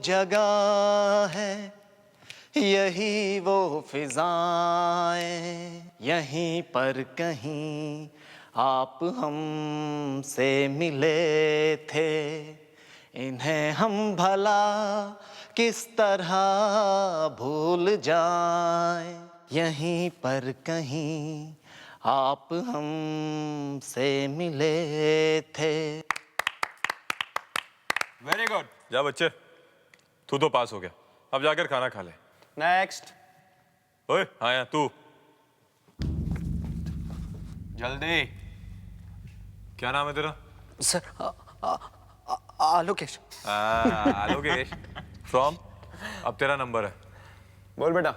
जगह है, यही वो फिजाएं, यहीं पर कहीं आप हमसे मिले थे। इन्हें हम भला किस तरह भूल जाएं, यहीं पर कहीं आप हमसे मिले थे। Very good. जा बच्चे, तू तो पास हो गया, अब जाकर खाना खा ले। नेक्स्ट। ओए हाँ यार तू, जल्दी। क्या नाम है तेरा? सर आलोकेश। आलोकेश। फ्रॉम? अब तेरा नंबर है। बोल बेटा,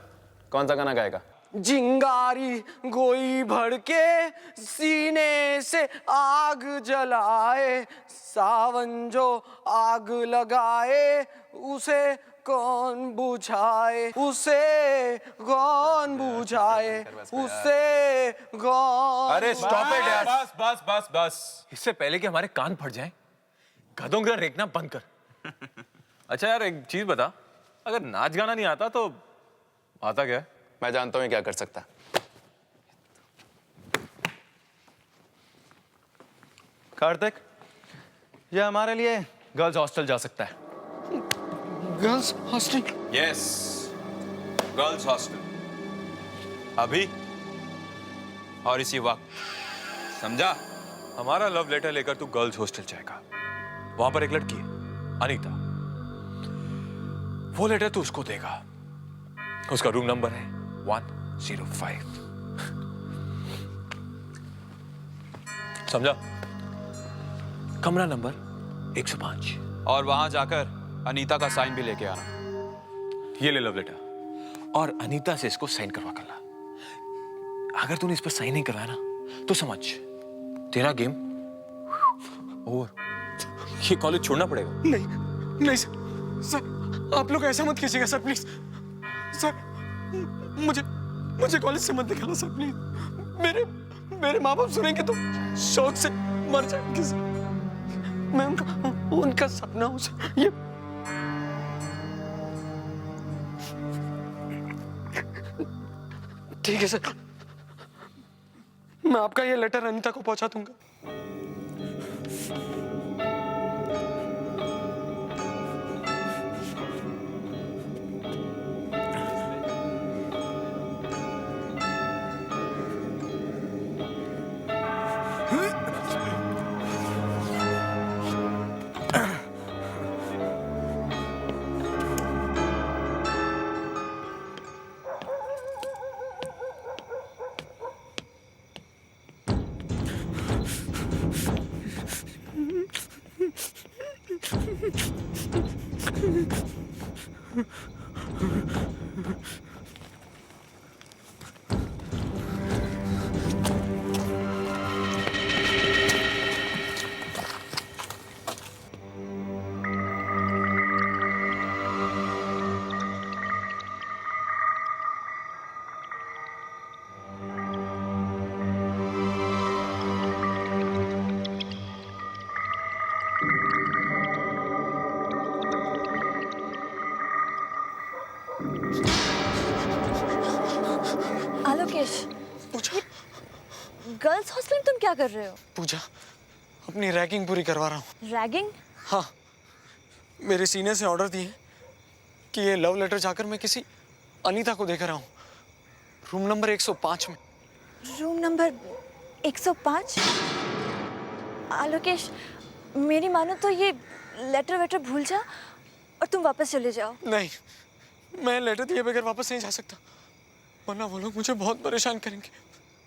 कौन सा गाना गाएगा? चिंगारी गोई भड़के सीने से आग जलाए, सावन जो आग लगाए उसे कौन बुझाए, उसे कौन बुझाए, उसे कौन। अरे स्टॉप इट यार। बस बस बस बस, इससे पहले कि हमारे कान फट जाएं, गधों का रेखना बंद कर। अच्छा यार एक चीज बता, अगर नाच गाना नहीं आता तो आता क्या है? मैं जानता हूँ क्या कर सकता। कार्तिक, ये हमारे लिए गर्ल्स हॉस्टल जा सकता है। Girls hostel? Yes, girls hostel. अभी और इसी वक्त, समझा? हमारा लव लेटर लेकर तू गर्ल्स हॉस्टल जाएगा। वहां पर एक लड़की है, अनीता। वो लेटर तू उसको देगा। उसका रूम नंबर है 105। समझा? कमरा नंबर 105। और वहां जाकर अनीता का साइन भी लेके आना। ये ले लव लेटर और अनीता से इसको साइन करवा कर ला। अगर तूने इस पर साइन नहीं करवाया ना तो समझ तेरा गेम ओवर। ये कॉलेज छोड़ना पड़ेगा। नहीं नहीं सर, आप लोग ऐसा मत कीजिएगा सर, प्लीज सर। मुझे कॉलेज से मत निकालो सर, प्लीज। मेरे माँ बाप सुनेंगे तो शौक से मर जाएंगे सर। मैं उनका सपना हूँ सर। ये ठीक है सर, मैं आपका ये लेटर अनीता को पहुंचा दूंगा। आलोकेश, पूजा, गर्ल्स हॉस्टल में तुम क्या कर रहे हो? पूजा, अपनी रैगिंग पूरी करवा रहा हूँ। रैगिंग? हाँ, मेरे सीनियर से ऑर्डर दिए कि ये लव लेटर जाकर मैं किसी अनीता को देकर आऊँ, रूम नंबर 105 में। Room number 105? आलोकेश, मेरी मानो तो ये लेटर वेटर भूल जा और तुम वापस चले जाओ। नहीं, मैं लेटर दिए बगैर वापस नहीं जा सकता, वरना वो लोग मुझे बहुत परेशान करेंगे।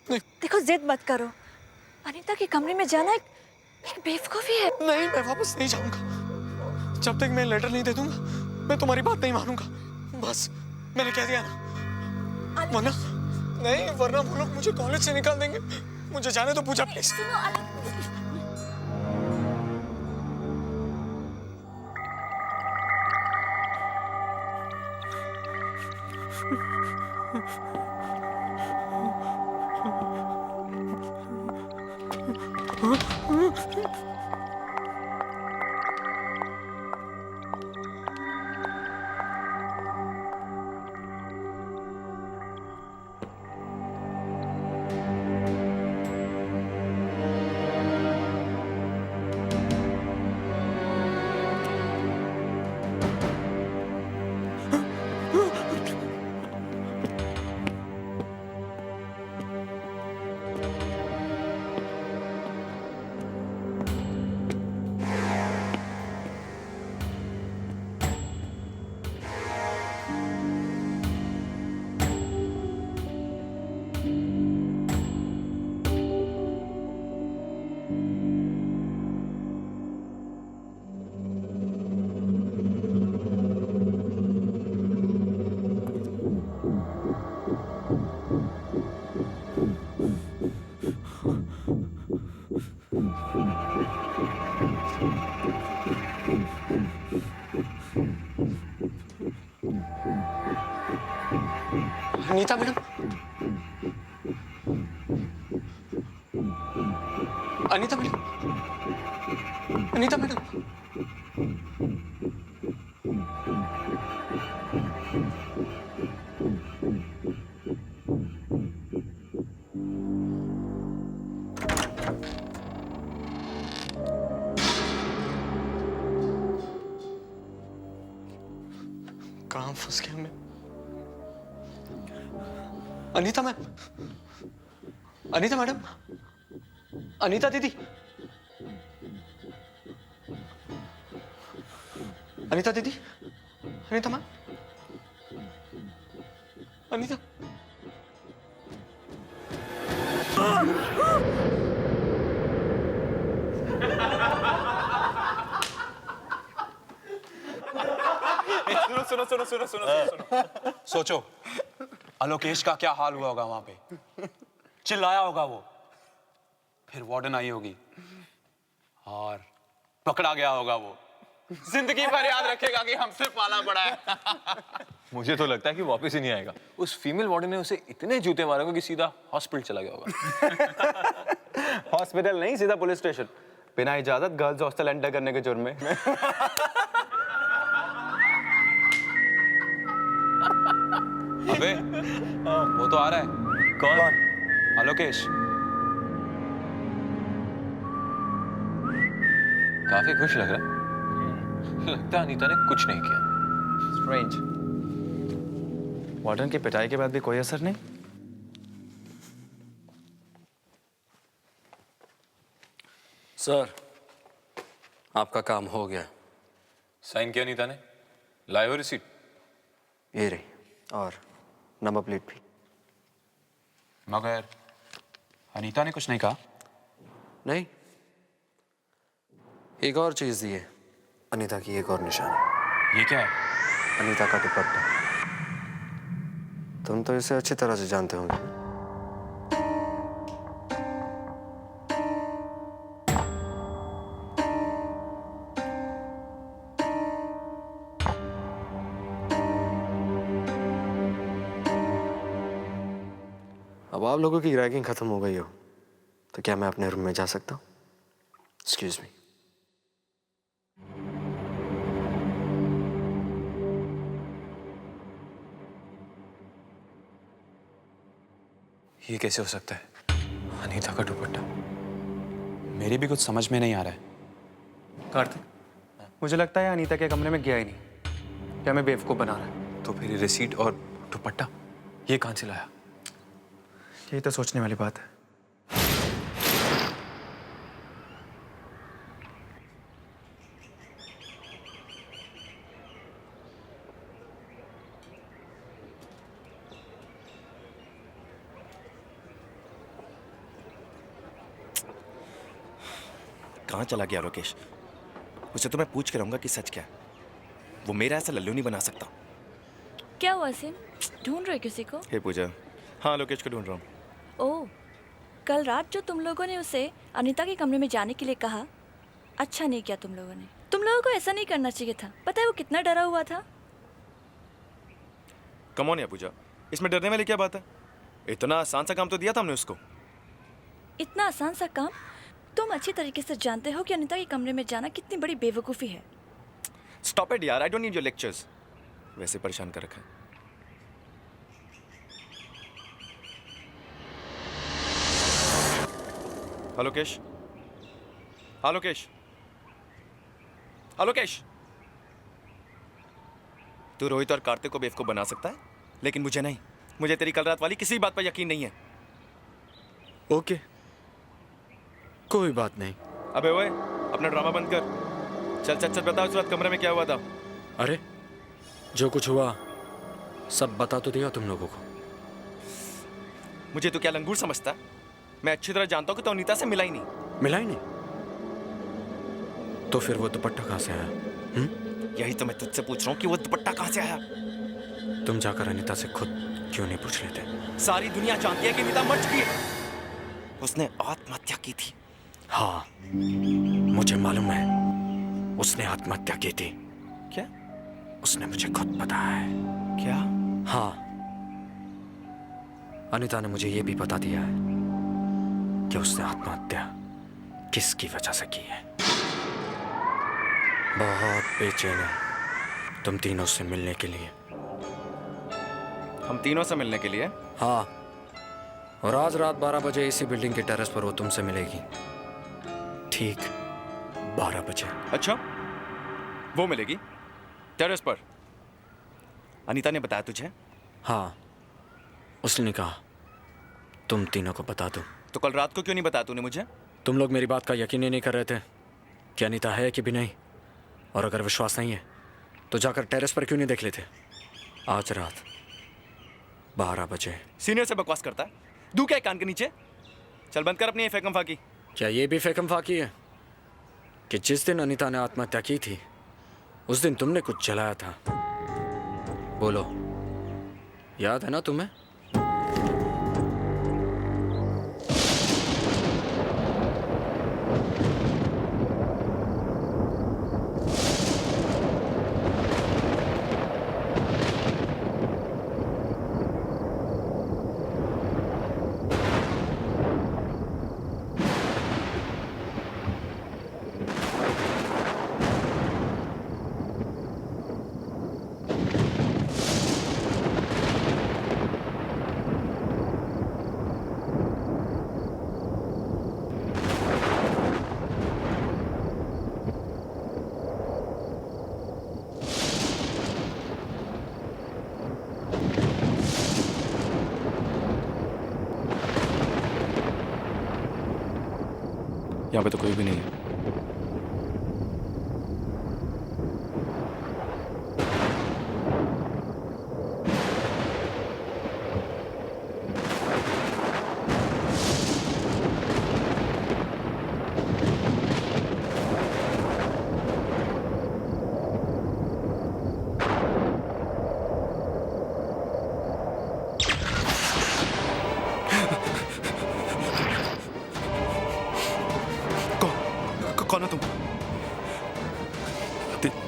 नहीं। देखो, जिद मत करो। अनीता के कमरे में जाना एक बेवकूफी है। नहीं, मैं वापस नहीं जाऊंगा। जब तक मैं लेटर नहीं दे दूंगा, मैं तुम्हारी बात नहीं मानूंगा। बस, मैंने कह दिया ना। वरना नहीं, वरना वो लोग मुझे कॉलेज से निकाल देंगे। मुझे जाने दो Puja, please. Anita madam, Anita madam, Anita madam, कहाँ फंस गया मैं? अनीता मैम, अनीता मैडम, अनीता दीदी, अनीता दीदी, अनीता मैम, अनीता। सुनो सुनो सुनो सुनो सुनो सुनो सोचो आलोकेश का क्या हाल हुआ होगा वहां पे। चिल्लाया होगा वो, फिर वार्डन आई होगी और पकड़ा गया होगा वो। जिंदगी भर याद रखेगा कि हमसे पाला पड़ा है। मुझे तो लगता है कि वापस ही नहीं आएगा। उस फीमेल वार्डन ने उसे इतने जूते मारे होंगे कि सीधा हॉस्पिटल चला गया होगा। हॉस्पिटल नहीं, सीधा पुलिस स्टेशन, बिना इजाजत गर्ल्स हॉस्टल एंटर करने के जुर्म में। अबे वो तो आ रहा है। कौन? आलोकेश। काफी खुश लग रहा है। लगता है अनीता ने कुछ नहीं किया। स्ट्रेंज। वार्डन की पिटाई के बाद भी कोई असर नहीं। सर, आपका काम हो गया। साइन किया अनीता ने? लाए हो रिसीट? ये रही, और नंबर प्लेट भी। मगर अनीता ने कुछ नहीं कहा? नहीं, एक और चीज दी है, अनीता की एक और निशानी। ये क्या है? अनीता का दुपट्टा। तुम तो इसे अच्छी तरह से जानते होंगे। अब आप लोगों की रैगिंग खत्म हो गई हो तो क्या मैं अपने रूम में जा सकता हूँ? Excuse me. ये कैसे हो सकता है? अनीता का दुपट्टा। मेरी भी कुछ समझ में नहीं आ रहा है। कार्तिक, मुझे लगता है अनीता के कमरे में गया ही नहीं। क्या मैं बेवकूफ बना रहा है? तो फिर रिसीट और दुपट्टा ये कहां से लाया? यही तो सोचने वाली बात है। कहाँ चला गया लोकेश? उसे तो मैं पूछ के रहूंगा कि सच क्या है। वो मेरा ऐसा लल्लू नहीं बना सकता। क्या हुआ सिन? ढूंढ रहे किसी को? हे पूजा, हाँ लोकेश को ढूंढ रहा हूँ। ओह, कल रात जो तुम लोगों ने उसे अनीता के कमरे में जाने के लिए कहा, अच्छा नहीं किया तुम लोगों ने। तुम लोगों को ऐसा नहीं करना चाहिए था। पता है वो कितना डरा हुआ था? कम ऑन या पूजा, इसमें डरने वाली क्या बात है? इतना आसान सा काम तो दिया था हमने उसको। इतना आसान सा काम? तुम अच्छी तरीके से जानते हो कि अनीता के कमरे में जाना कितनी बड़ी बेवकूफ़ी है। स्टॉप इट यार, I don't need your lectures. वैसे परेशान कर रखा है। आलोकेश, आलोकेश, आलोकेश। तू रोहित और कार्तिक को बेवकूफ बना सकता है, लेकिन मुझे नहीं। मुझे तेरी कल रात वाली किसी बात पर यकीन नहीं है। ओके, कोई बात नहीं। अबे ओए, अपना ड्रामा बंद कर। चल चल चल, बता उस रात कमरे में क्या हुआ था। अरे, जो कुछ हुआ सब बता तो दिया तुम लोगों को। मुझे तो क्या लंगूर समझता है? मैं अच्छी तरह जानता हूँ कि तो अनीता से मिला ही नहीं। मिला ही नहीं? तो फिर वो दुपट्टा कहाँ से आया? यही तो मैं तुझसे पूछ रहा हूँ कि वो दुपट्टा कहाँ से आया। तुम जाकर अनीता से खुद क्यों नहीं पूछ लेते? सारी दुनिया जानती है कि अनीता मर चुकी है। उसने आत्महत्या की थी। हाँ, मुझे मालूम है उसने आत्महत्या की थी। क्या? उसने मुझे खुद बताया है। क्या? हाँ, अनीता ने मुझे ये भी बता दिया है कि उसने आत्महत्या किसकी वजह से की है। बहुत बेचैन है तुम तीनों से मिलने के लिए। हम तीनों से मिलने के लिए? हाँ, और आज रात 12 बजे इसी बिल्डिंग के टेरेस पर वो तुमसे मिलेगी। ठीक 12 बजे। अच्छा, वो मिलेगी टेरेस पर? अनीता ने बताया तुझे? हाँ, उसने कहा तुम तीनों को बता दो। तो कल रात को क्यों नहीं बताया तूने मुझे? तुम लोग मेरी बात का यकीन ही नहीं कर रहे थे कि अनीता है कि भी नहीं, और अगर विश्वास नहीं है तो जाकर टेरेस पर क्यों नहीं देख लेते। आज रात 12 बजे। सीनियर से बकवास करता है, दू क्या है कान के नीचे? चल बंद कर अपनी ये फेकम फाकी। क्या ये भी फेकम फाकी है कि जिस दिन अनीता ने आत्महत्या की थी उस दिन तुमने कुछ जलाया था? बोलो, याद है ना तुम्हें? यहाँ पे तो कोई भी नहीं है। कौन हो तुम?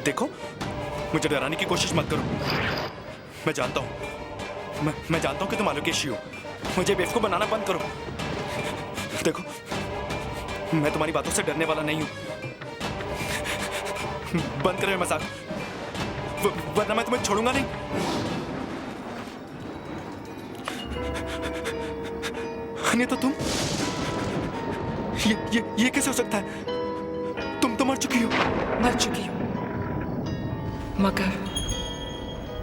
देखो, मुझे डराने की कोशिश मत करो। मैं जानता हूँ, मैं जानता हूँ कि तुम आलोकेशी हो। मुझे बेवकूफ बनाना बंद करो। देखो, मैं तुम्हारी बातों से डरने वाला नहीं हूँ। बंद करो ये मजाक, वरना मैं तुम्हें छोड़ूंगा नहीं। नहीं तो तुम, ये कैसे हो सकता है? तुम तो मर चुकी हो। मर चुकी हूँ, मगर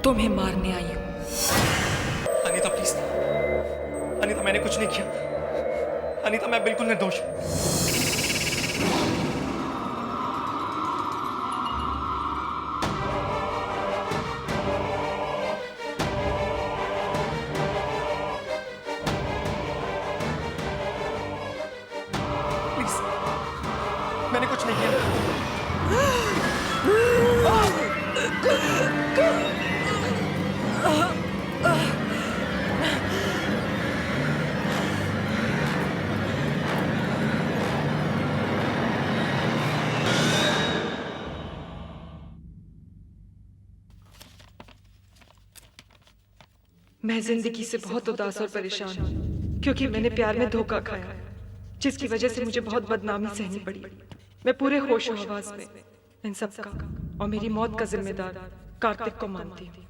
तुम्हें मारने आई हूँ। अनीता प्लीज, अनीता मैंने कुछ नहीं किया। अनीता मैं बिल्कुल निर्दोष हूँ। प्लीज, मैंने कुछ नहीं किया। मैं जिंदगी से बहुत उदास और परेशान हूँ क्योंकि मैंने प्यार में धोखा खाया, जिसकी वजह से मुझे बहुत बदनामी सहनी पड़ी। मैं पूरे होश हवास में इन सब का और मेरी मौत का जिम्मेदार कार्तिक को मानती हूँ।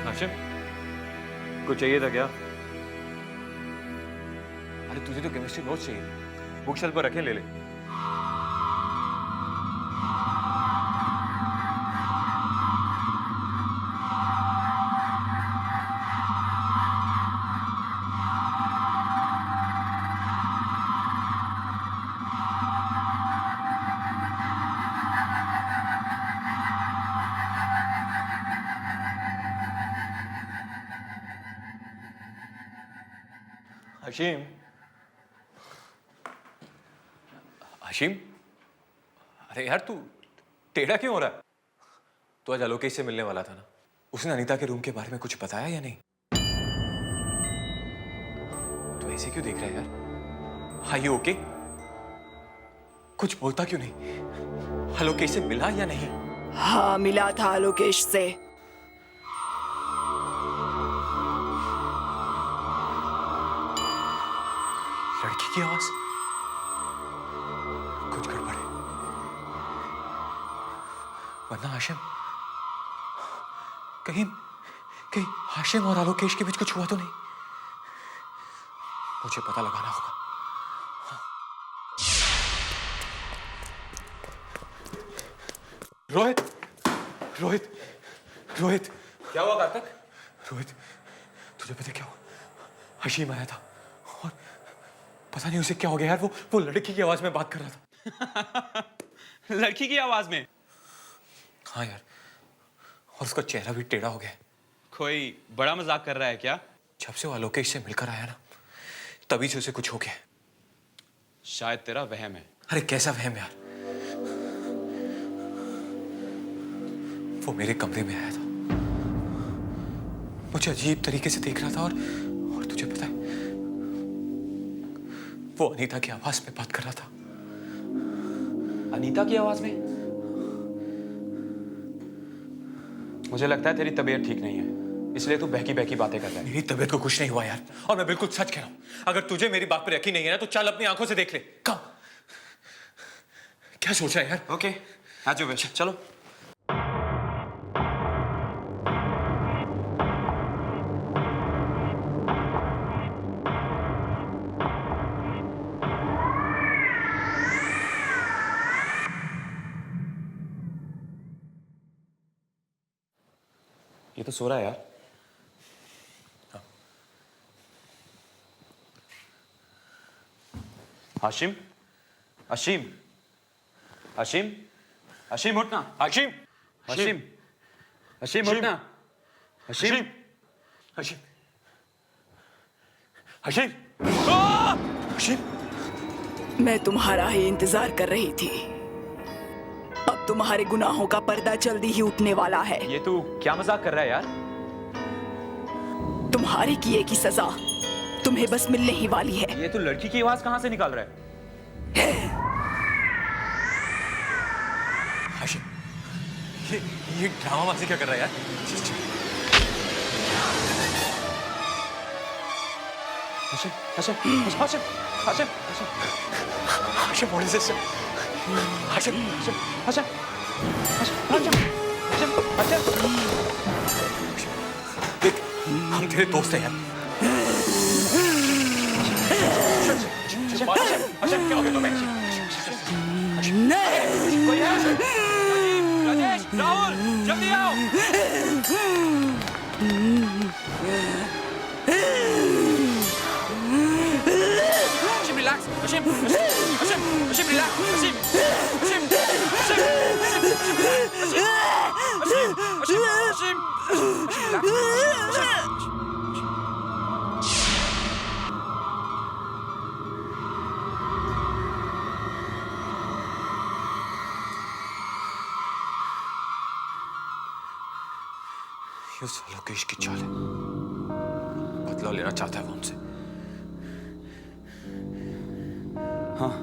आशिम, कुछ चाहिए था क्या? अरे तुझे तो केमिस्ट्री नोट्स चाहिए, बुक शेल्फ पर रखे, ले ले। हशीम, हशीम, अरे यार तू टेढ़ा क्यों हो रहा है? तू आज आलोकेश से मिलने वाला था ना? उसने अनीता के रूम के बारे में कुछ बताया या नहीं? तू ऐसे क्यों देख रहा है यार? हाँ ये ओके? कुछ बोलता क्यों नहीं? आलोकेश से मिला या नहीं? हाँ मिला था आलोकेश से। लड़की की आवाज, कुछ गड़बड़ है। वरना हाशिम, कहीं कहीं हाशिम और आलोकेश के बीच कुछ हुआ तो नहीं? मुझे पता लगाना होगा। रोहित, रोहित, रोहित, क्या हुआ कार्तिक? रोहित, तुझे पता क्या हुआ? हशीम आया था और पता नहीं उसे क्या हो गया यार, वो लड़की की आवाज में बात कर रहा था। लड़की की आवाज में? हाँ यार, और उसका चेहरा भी टेढ़ा हो गया। कोई बड़ा मजाक कर रहा है क्या? जब से वो आलोकेश से मिलकर आया ना, तभी से उसे कुछ हो गया। शायद तेरा वहम है। अरे कैसा वहम यार? वो मेरे कमरे में आया था, मुझे अजीब तरीके से देख रहा था और तुझे पता है, वो अनीता की आवाज में बात कर रहा था। अनीता की आवाज में? मुझे लगता है तेरी तबीयत ठीक नहीं है, इसलिए तू बहकी बहकी बातें कर रहा है। मेरी तबीयत को कुछ नहीं हुआ यार, और मैं बिल्कुल सच कह रहा हूं। अगर तुझे मेरी बात पर यकीन नहीं है ना, तो चल अपनी आंखों से देख ले। कम क्या सोच रहा है यार? ओके, आ जाओ बेटा, चलो। ये तो सो रहा है यार। हाशिम, हशीम, हशीम, हशीम उठना। हाशिम, हशीम, हशीम उठना। हशीम, हशीम, हशीम, हशीम। मैं तुम्हारा ही इंतजार कर रही थी। अब तुम्हारे गुनाहों का पर्दा जल्दी ही उठने वाला है। ये तू क्या मजाक कर रहा है यार? तुम्हारे किए की सजा तुम्हें बस मिलने ही वाली है। ये तू लड़की की आवाज कहां से निकाल रहा है? हाशिम, ये ड्रामाबाजी क्या कर रहा है यार? Hashim, Hashim, Hashim, Hashim, Hashim, what is this? Hashim, Hashim, Hashim, Hashim, देख, हम तेरे दोस्त हैं यार। हाशिम, क्या हो गया तुम्हें? राजेश, राहुल, जल्दी आओ। Hashim, relax. Hashim, Hashim, Hashim, relax. Hashim, Hashim, Hashim, Hashim, Hashim, Hashim, relax. ये उस आलोकेश की चाल है, बदला लेना चाहता है वो हमसे। हाँ,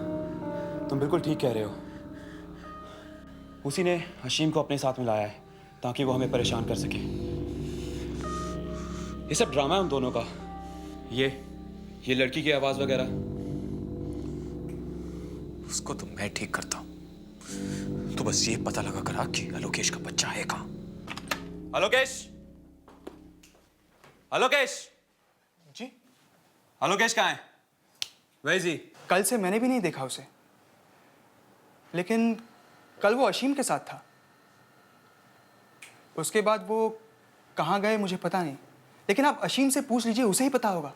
तुम बिल्कुल ठीक कह रहे हो। उसी ने हशीम को अपने साथ में लाया है ताकि वो हमें परेशान कर सके। ये सब ड्रामा है उन दोनों का। ये लड़की की आवाज वगैरह। उसको तो मैं ठीक करता हूं। तो बस ये पता लगा करा कि आलोकेश का बच्चा है कहां। आलोकेश, आलोकेश जी? आलोकेश कहाँ है? Where is he? कल से मैंने भी नहीं देखा उसे, लेकिन कल वो अशीम के साथ था। उसके बाद वो कहाँ गए मुझे पता नहीं, लेकिन आप अशीम से पूछ लीजिए, उसे ही पता होगा।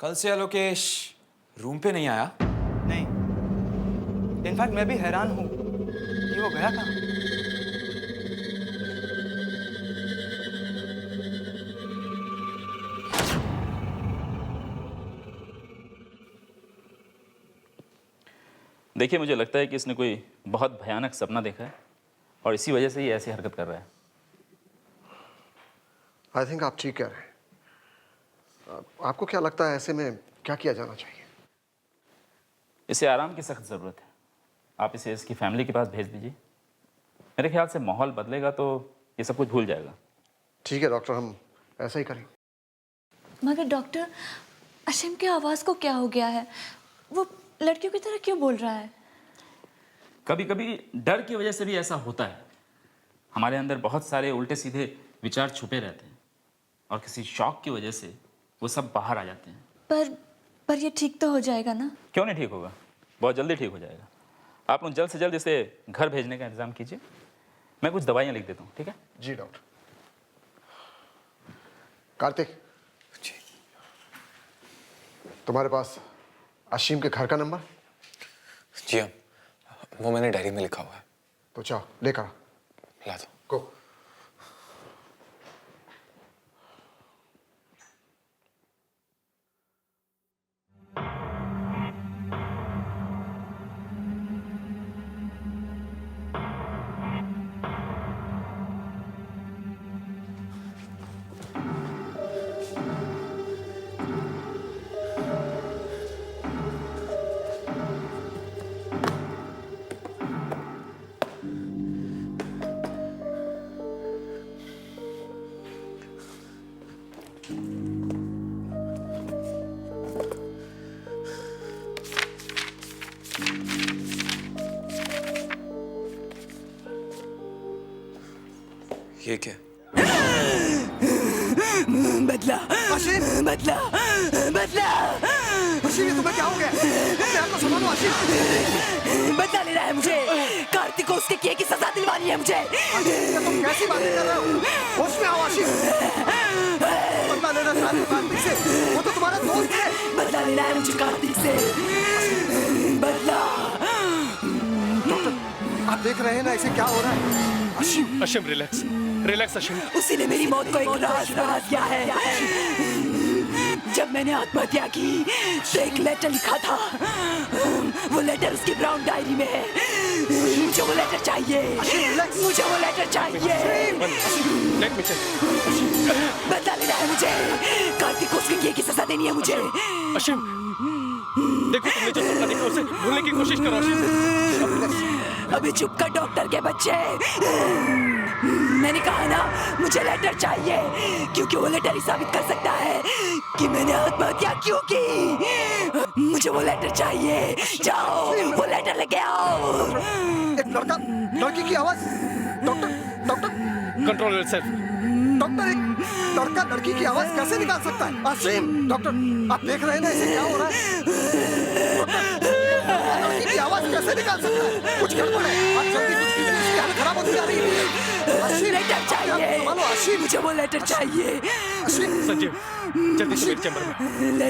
कल से आलोकेश रूम पे नहीं आया? नहीं, इनफैक्ट मैं भी हैरान हूँ कि वो गया कहाँ। देखिए, मुझे लगता है कि इसने कोई बहुत भयानक सपना देखा है और इसी वजह से ये ऐसी हरकत कर रहा है। आई थिंक आप ठीक कह रहे हैं। आपको क्या लगता है ऐसे में क्या किया जाना चाहिए? इसे आराम की सख्त ज़रूरत है। आप इसे इसकी फैमिली के पास भेज दीजिए। मेरे ख्याल से माहौल बदलेगा तो ये सब कुछ भूल जाएगा। ठीक है डॉक्टर, हम ऐसा ही करेंगे। मगर डॉक्टर, अशीम की आवाज़ को क्या हो गया है? वो लड़कियों की तरह क्यों बोल रहा है? कभी कभी डर की वजह से भी ऐसा होता है। हमारे अंदर बहुत सारे उल्टे सीधे विचार छुपे रहते हैं और किसी शौक की वजह से वो सब बाहर आ जाते हैं। पर ये ठीक तो हो जाएगा ना? क्यों नहीं ठीक होगा? बहुत जल्दी ठीक हो जाएगा। आप लोग जल्द से जल्द इसे घर भेजने का इंतजाम कीजिए। मैं कुछ दवाइयाँ लिख देता हूँ, ठीक है? जी डॉक्टर। कार्तिक जी, तुम्हारे पास अशीम के घर का नंबर? जी हाँ, वो मैंने डायरी में लिखा हुआ है। तो चाहो लेकर ला दो। गो। ये क्या? बदला, बदला, बदला। अशीम, ये तुम्हें क्या हो गया? अपने आप को संभालो अशीम। बदला लेना है मुझे। कार्तिक को उसके किए की सजा दिलवानी है मुझे। ये तुम कैसी बातें कर रहे हो? होश में आओ अशीम। बदला लेना चाहते हो कार्तिक से? वो तो तुम्हारा दोस्त है। बदला लेना है मुझे कार्तिक से। बदला। डॉक्टर, आप देख रहे हैं ना इसे क्या हो रहा है? Ashim, Ashim relax, relax Ashim. उसी ने मेरी मौत को एक राज बना दिया है। जब मैंने आत्महत्या की तो एक लेटर लिखा था। वो लेटर उसकी ब्राउन डायरी में है। मुझे वो लेटर चाहिए। मुझे वो लेटर चाहिए। बदला लेना है मुझे। कार्तिक को उसके किए की सजा देनी है मुझे। अशीम, देखो तुमने जो सपना देखा उसे भूलने की कोशिश करो अशीम। अभी चुप कर डॉक्टर के बच्चे। मैंने कहा ना मुझे लेटर चाहिए, क्योंकि वो लेटर ही साबित कर सकता है कि मैंने आत्महत्या क्यों की। मुझे वो लेटर चाहिए। जाओ वो लेटर लेके आओ। एक लड़की की आवाज। Doctor, control yourself. डॉक्टर, एक लड़की की आवाज कैसे निकाल सकता है? अशीम, डॉक्टर आप देख रहे हैं ना इसे क्या हो रहा है? लड़की की आवाज कैसे निकाल सकता है? कुछ गड़बड़ है। आप जल्दी कुछ कीजिए, इसकी हालत खराब होती जा रही है। अशीम, लेटर चाहिए। संभालो अशीम। मुझे वो लेटर चाहिए। संजीव, जल्दी से मेरे चैम्बर में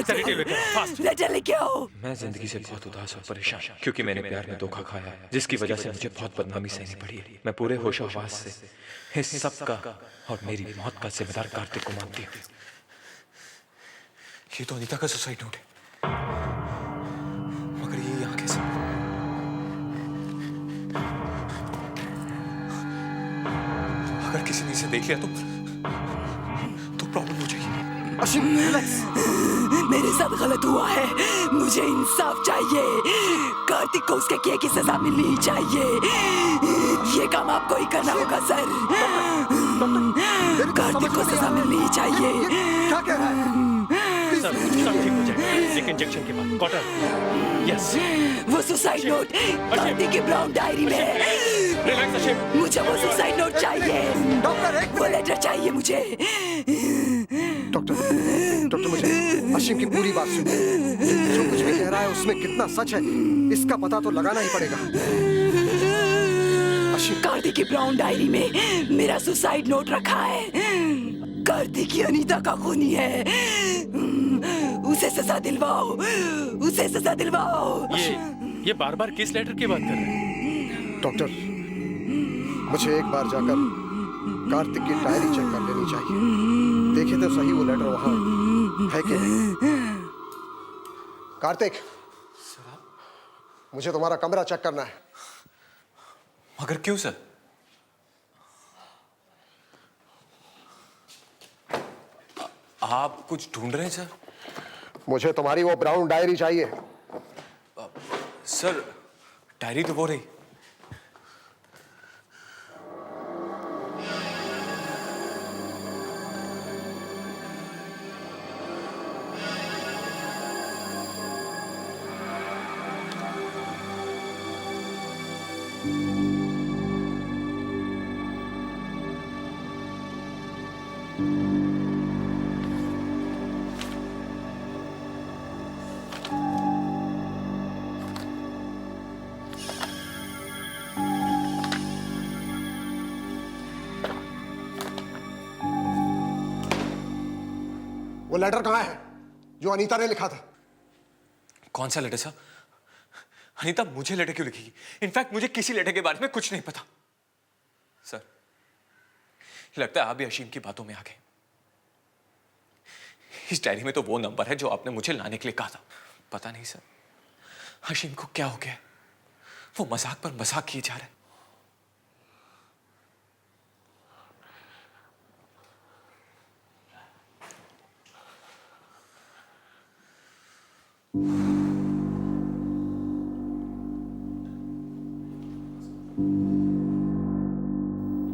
सेडेटिव लेकर फास्ट। लेटर लेके आओ। मैं जिंदगी से बहुत उदास और परेशान, क्योंकि मैंने प्यार में धोखा खाया, जिसकी वजह से मुझे बहुत बदनामी सहनी पड़ी है। मैं पूरे होश हवास से इस सब का और मेरी मौत का जिम्मेदार कार्तिक को मानती हूँ। ये तो अनीता का सुसाइड नोट है, मगर ये यहाँ कैसे? अगर किसी ने इसे देख लिया तो प्रॉब्लम हो जाएगी। अशीम रिलैक्स। मेरे साथ गलत हुआ है, मुझे इंसाफ चाहिए। कार्तिक को उसके किए की सजा मिलनी चाहिए। ये काम आपको ही करना होगा सर। कार्तिक को सजा मिलनी चाहिए। क्या कह रहा है? सब ठीक हो जाएगा, एक इंजेक्शन के बाद। Cotton, yes. वो सुसाइड नोट कार्तिक की ब्राउन डायरी में है। रिलैक्स अशीम। मुझे वो सुसाइड नोट चाहिए। डॉक्टर, वो लेटर चाहिए मुझे। डॉक्टर मुझे अशीम की पूरी बात सुनिए। जो कुछ भी कह रहा है उसमें कितना सच है इसका पता तो लगाना ही पड़ेगा। अशीम, कार्तिक की ब्राउन डायरी में मेरा सुसाइड नोट रखा है। कार्तिक की अनीता का खूनी है। उसे सजा दिलवाओ, उसे सजा दिलवाओ। ये बार-बार किस लेटर की बात कर रहे हैं? डॉक्टर, मुझे एक बार जाकर कार्तिक की डायरी चेक कर लेनी चाहिए। देखे तो सही वो लेटर वहां है कि नहीं। कार्तिक, मुझे तुम्हारा कमरा चेक करना है। मगर क्यों सर? आप कुछ ढूंढ रहे हैं सर? मुझे तुम्हारी वो ब्राउन डायरी चाहिए। सर डायरी तो वो रही। वो लेटर कहाँ है जो अनीता ने लिखा था? कौन सा लेटर सर? अनीता मुझे लेटर क्यों लिखेगी? इनफैक्ट मुझे किसी लेटर के बारे में कुछ नहीं पता। सर लगता है आप भी अशीम की बातों में आ गए। इस डायरी में तो वो नंबर है जो आपने मुझे लाने के लिए कहा था। पता नहीं सर अशीम को क्या हो गया, वो मजाक पर मजाक किए जा रहे हैं।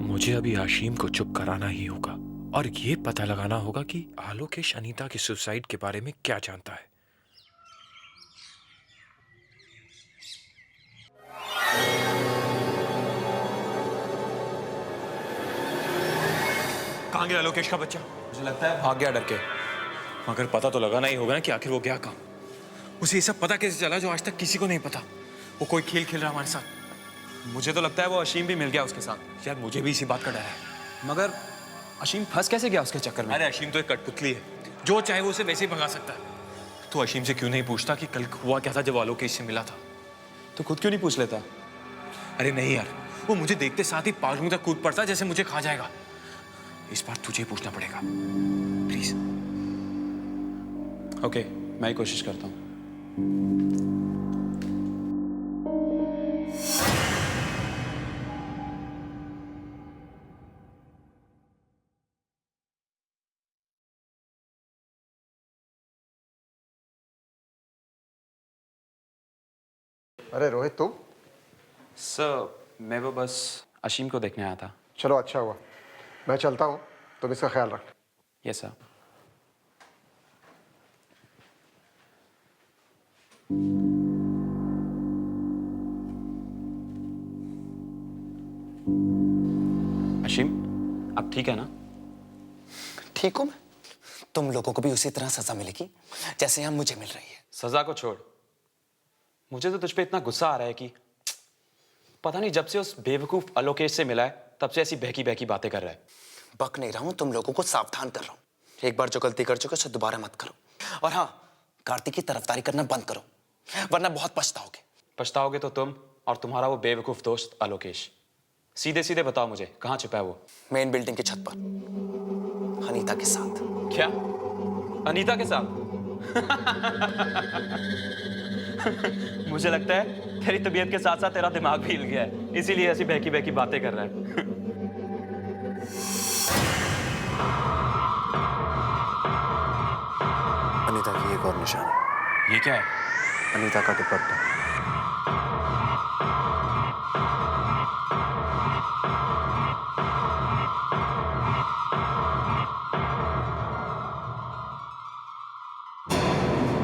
मुझे अभी आशीम को चुप कराना ही होगा और ये पता लगाना होगा कि आलोकेश अनीता की सुसाइड के बारे में क्या जानता है। कहां गया आलोकेश का बच्चा? मुझे लगता है भाग गया डर के। मगर पता तो लगाना ही होगा ना कि आखिर वो गया कहां। उसे ये सब पता कैसे चला जो आज तक किसी को नहीं पता? वो कोई खेल खेल रहा हमारे साथ। मुझे तो लगता है वो अशीम भी मिल गया उसके साथ। यार मुझे भी इसी बात का डर है। मगर अशीम फंस कैसे गया उसके चक्कर में? अरे अशीम तो एक कठपुतली है, जो चाहे वो उसे वैसे ही भगा सकता है। तो अशीम से क्यों नहीं पूछता कि कल हुआ क्या था जब आलोकेश से मिला था? तो खुद क्यों नहीं पूछ लेता? अरे नहीं यार, वो मुझे देखते साथ ही पालूं तक कूद पड़ता जैसे मुझे खा जाएगा। इस बार तुझे पूछना पड़ेगा प्लीज। ओके, मैं ही कोशिश करता हूँ। अरे रोहित तुम? सर मैं वो बस अशीम को देखने आया था। चलो अच्छा हुआ, मैं चलता हूँ, तुम इसका ख्याल रखना। Yes sir. अशीम अब ठीक है ना? ठीक हूं मैं। तुम लोगों को भी उसी तरह सजा मिलेगी जैसे यहाँ मुझे मिल रही है। सजा को छोड़, मुझे तो तुझ पे इतना गुस्सा आ रहा है कि पता नहीं जब से उस बेवकूफ आलोकेश से मिला है तब से ऐसी बहकी बहकी बातें कर रहा है। बक नहीं रहा हूं, तुम लोगों को सावधान कर रहा हूं। एक बार जो गलती कर चुके उसे दोबारा मत करो। और हाँ, कार्तिक की तरफदारी करना बंद करो, वरना बहुत पछताओगे। पछताओगे तो तुम और तुम्हारा वो बेवकूफ दोस्त आलोकेश। सीधे सीधे बताओ मुझे, कहाँ छिपा है वो? मेन बिल्डिंग की छत पर अनीता के साथ। क्या? अनीता के साथ? मुझे लगता है तेरी तबीयत के साथ साथ तेरा दिमाग भी हिल गया है, इसीलिए ऐसी बहकी बहकी बातें कर रहा है। अनीता की एक और निशानी। ये क्या है? अनीता का दुपट्टा।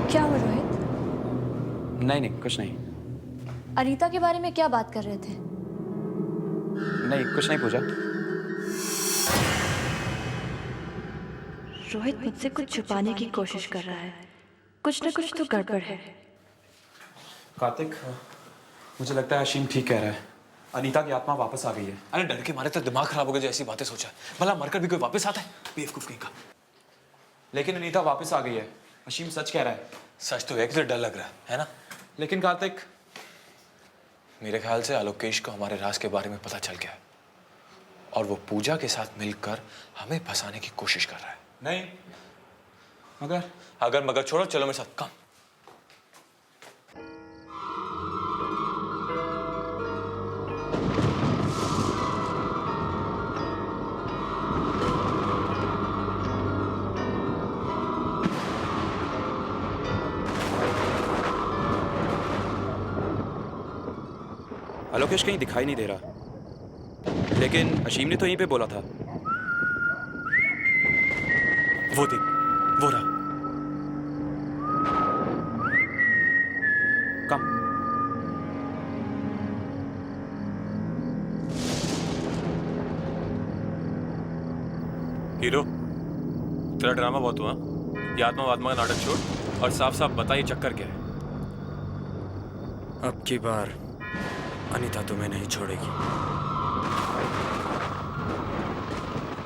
क्या हुआ रोहित? नहीं नहीं कुछ नहीं। अनीता के बारे में क्या बात कर रहे थे? नहीं कुछ नहीं पूजा। रोहित मुझसे कुछ छुपाने की कोशिश कर रहा है। कुछ न कुछ तो गड़बड़ है। कार्तिक, मुझे लगता है अशीम ठीक कह रहा है। अनीता की आत्मा वापस आ गई है। अरे डर के मारे तो दिमाग खराब हो गया जो ऐसी बातें सोचा है। भला मरकर भी कोई वापस आता है? बेवकूफ कहीं का। लेकिन अनीता वापस आ गई है। अशीम सच कह रहा है। सच तो है कि डर लग रहा है ना? लेकिन कार्तिक, मेरे ख्याल से आलोकेश को हमारे राज के बारे में पता चल गया है और वो पूजा के साथ मिलकर हमें फंसाने की कोशिश कर रहा है। नहीं अगर मगर छोड़ो, चलो मेरे साथ। कम आलोकेश कहीं दिखाई नहीं दे रहा, लेकिन अशीम ने तो यहीं पे बोला था। वो देख, वो रहा। कम। हीरो, तेरा ड्रामा बहुत हुआ। ये आत्मा का नाटक छोड़ और साफ साफ बता ये चक्कर क्या है। अब की बार अनीता तुम्हें नहीं छोड़ेगी,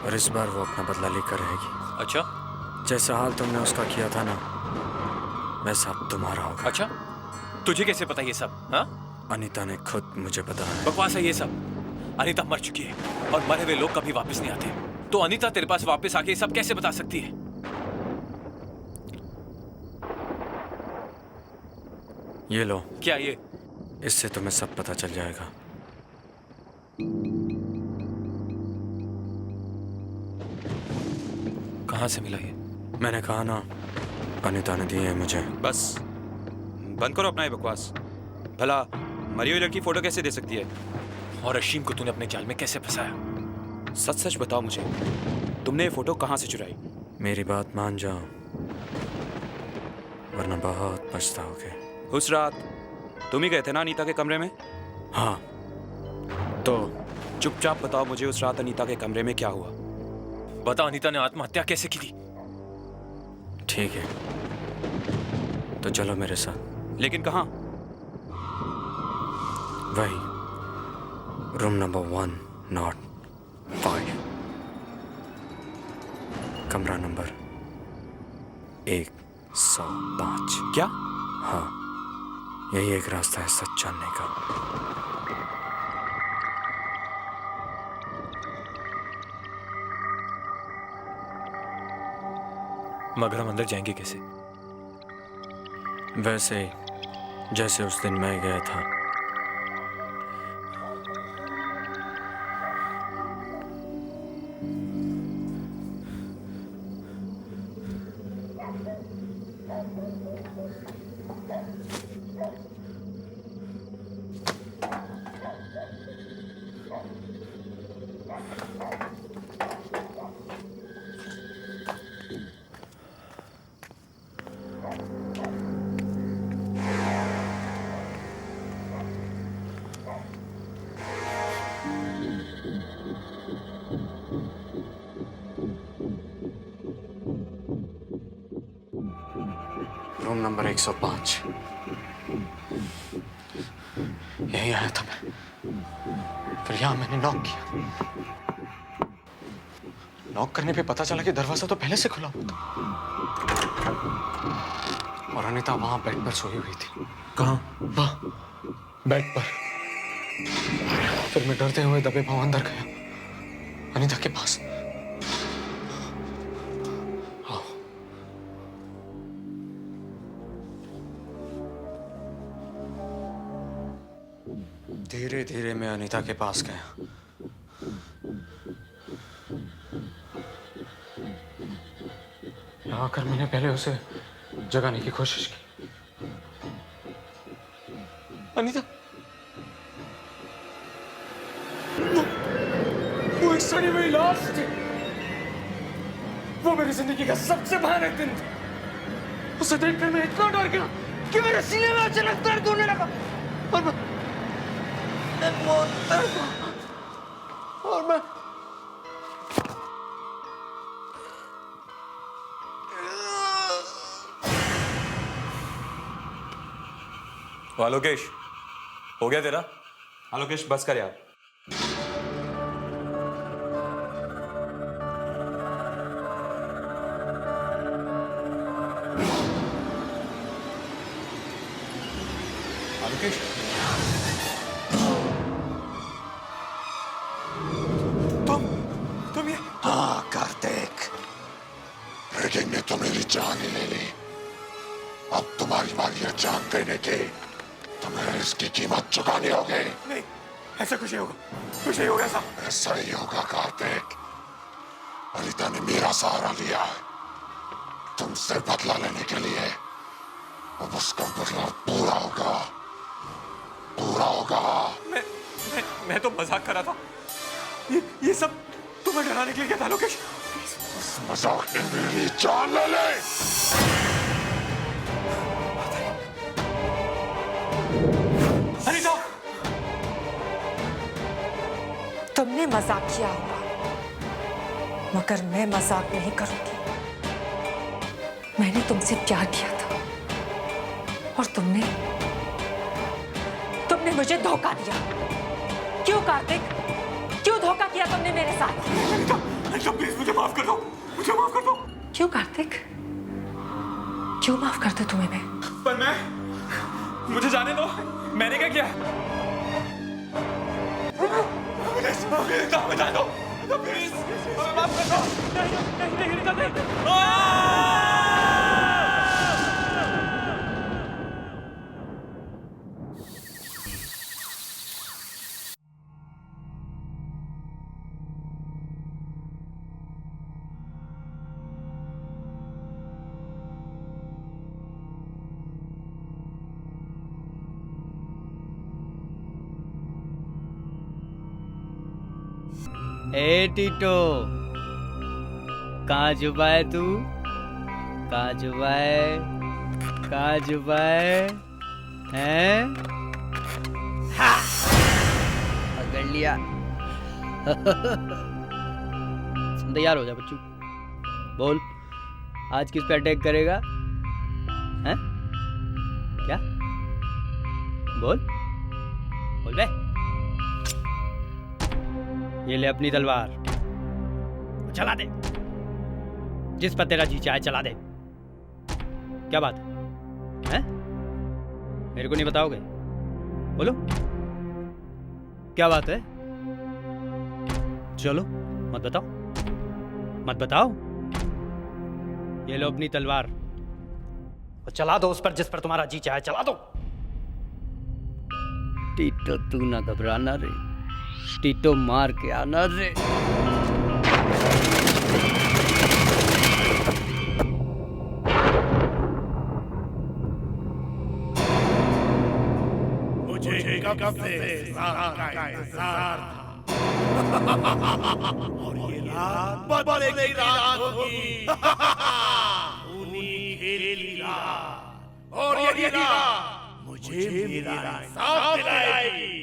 और इस बार वो अपना बदला लेकर रहेगी। अच्छा, जैसा हाल तुमने उसका किया था ना, वैसा अब तुम्हारा होगा। अच्छा, तुझे कैसे पता ये सब? हाँ, अनीता ने खुद मुझे बताया। बकवास है ये सब। अनीता मर चुकी है और मरे हुए लोग कभी वापस नहीं आते। तो अनीता तेरे पास वापस आके ये सब कैसे बता सकती है? ये लो। क्या ये? इससे तुम्हें सब पता चल जाएगा। कहाँ से मिला ये? मैंने कहा ना, अनीता ने दी है मुझे। बस बंद करो अपना ये बकवास। भला मरी हुई लड़की फोटो कैसे दे सकती है? और अशीम को तूने अपने जाल में कैसे फंसाया? सच सच बताओ मुझे, तुमने ये फोटो कहाँ से चुराई? मेरी बात मान जाओ, वरना बहुत पछताओगे। उस रात तुम ही गए थे ना अनीता के कमरे में? हाँ। तो चुपचाप बताओ मुझे, उस रात अनीता के कमरे में क्या हुआ? बता, अनीता ने आत्महत्या कैसे की थी? ठीक है, तो चलो मेरे साथ। लेकिन कहाँ? वही, रूम नंबर 105, कमरा नंबर 105। क्या? हाँ, यही एक रास्ता है सच जानने का। मगर हम अंदर जाएंगे कैसे? वैसे ही जैसे उस दिन मैं गया था। रूम नंबर 105, यही आया था मैं। फिर यहाँ मैंने नॉक किया। नॉक करने पे पता चला कि दरवाजा तो पहले से खुला हुआ था, और अनीता वहां बेड पर सोई हुई थी। कहाँ? वहां बेड पर। फिर मैं डरते हुए दबे पांव अंदर गया अनीता के पास। धीरे धीरे मैं अनीता के पास गया। यहाँ आकर मैंने पहले उसे जगाने की कोशिश की। अनीता, वो एक सड़ी हुई लाश थी। वो मेरी जिंदगी का सबसे भयानक दिन था। उसे देखकर मैं इतना डर गया कि मेरे सीने में अचानक दर्द होने लगा, और मैं आलोकेश, हो गया तेरा? आलोकेश बस कर यार। आलोकेश, तुम ये? हाँ कार्तिक, रेडिंग ने तो मेरी जान ही ले ली। अब तुम्हारी बारी है जान देने की। तुम्हें इसकी कीमत चुकानी होगी। नहीं, ऐसा कुछ नहीं होगा, कुछ नहीं होगा। ऐसा ही होगा कार्तिक। अनीता ने मेरा सहारा लिया है तुमसे बदला लेने के लिए। अब उसका बदला पूरा होगा, पूरा होगा। मैं तो मजाक कर रहा था। ये सब तुम्हें डराने के लिए क्या था लोकेश? मजाक में मेरी जान ले ले। अनीता, तुमने मजाक किया होगा, मगर मैं मजाक नहीं करूंगी। मैंने तुमसे प्यार किया था और तुमने मुझे धोखा दिया। क्यों कार्तिक, क्यों धोखा किया तुमने मेरे साथ? अनीता प्लीज मुझे माफ कर दो, मुझे माफ कर दो। क्यों कार्तिक, क्यों माफ कर दूं तुम्हें मैं? पर मुझे जाने दो, मैंने क्या किया? बता दो प्लीज, माफ कर दो। ए टीटो, कहाँ जुबा है तू? कहाँ जुबा है? कहाँ जुबा है? पकड़ लिया। तैयार हो जा बच्चू, बोल आज किस पे अटैक करेगा? हैं? क्या? बोल बोल बे। ये ले अपनी तलवार, चला दे, जिस पर तेरा जी चाहे चला दे। क्या बात है? मेरे को नहीं बताओगे? बोलो क्या बात है? चलो मत बताओ, मत बताओ। ये लो अपनी तलवार और चला दो उस पर जिस पर तुम्हारा जी चाहे चला दो। टीटो तू ना घबराना रे, टीटो मार के आना रे। मुझे कब से रात का इंतजार था और ये रात बदलेगी रात होगी। खूनी खेली रात और ये रात मुझे मेरा इंसाफ दिलाएगी।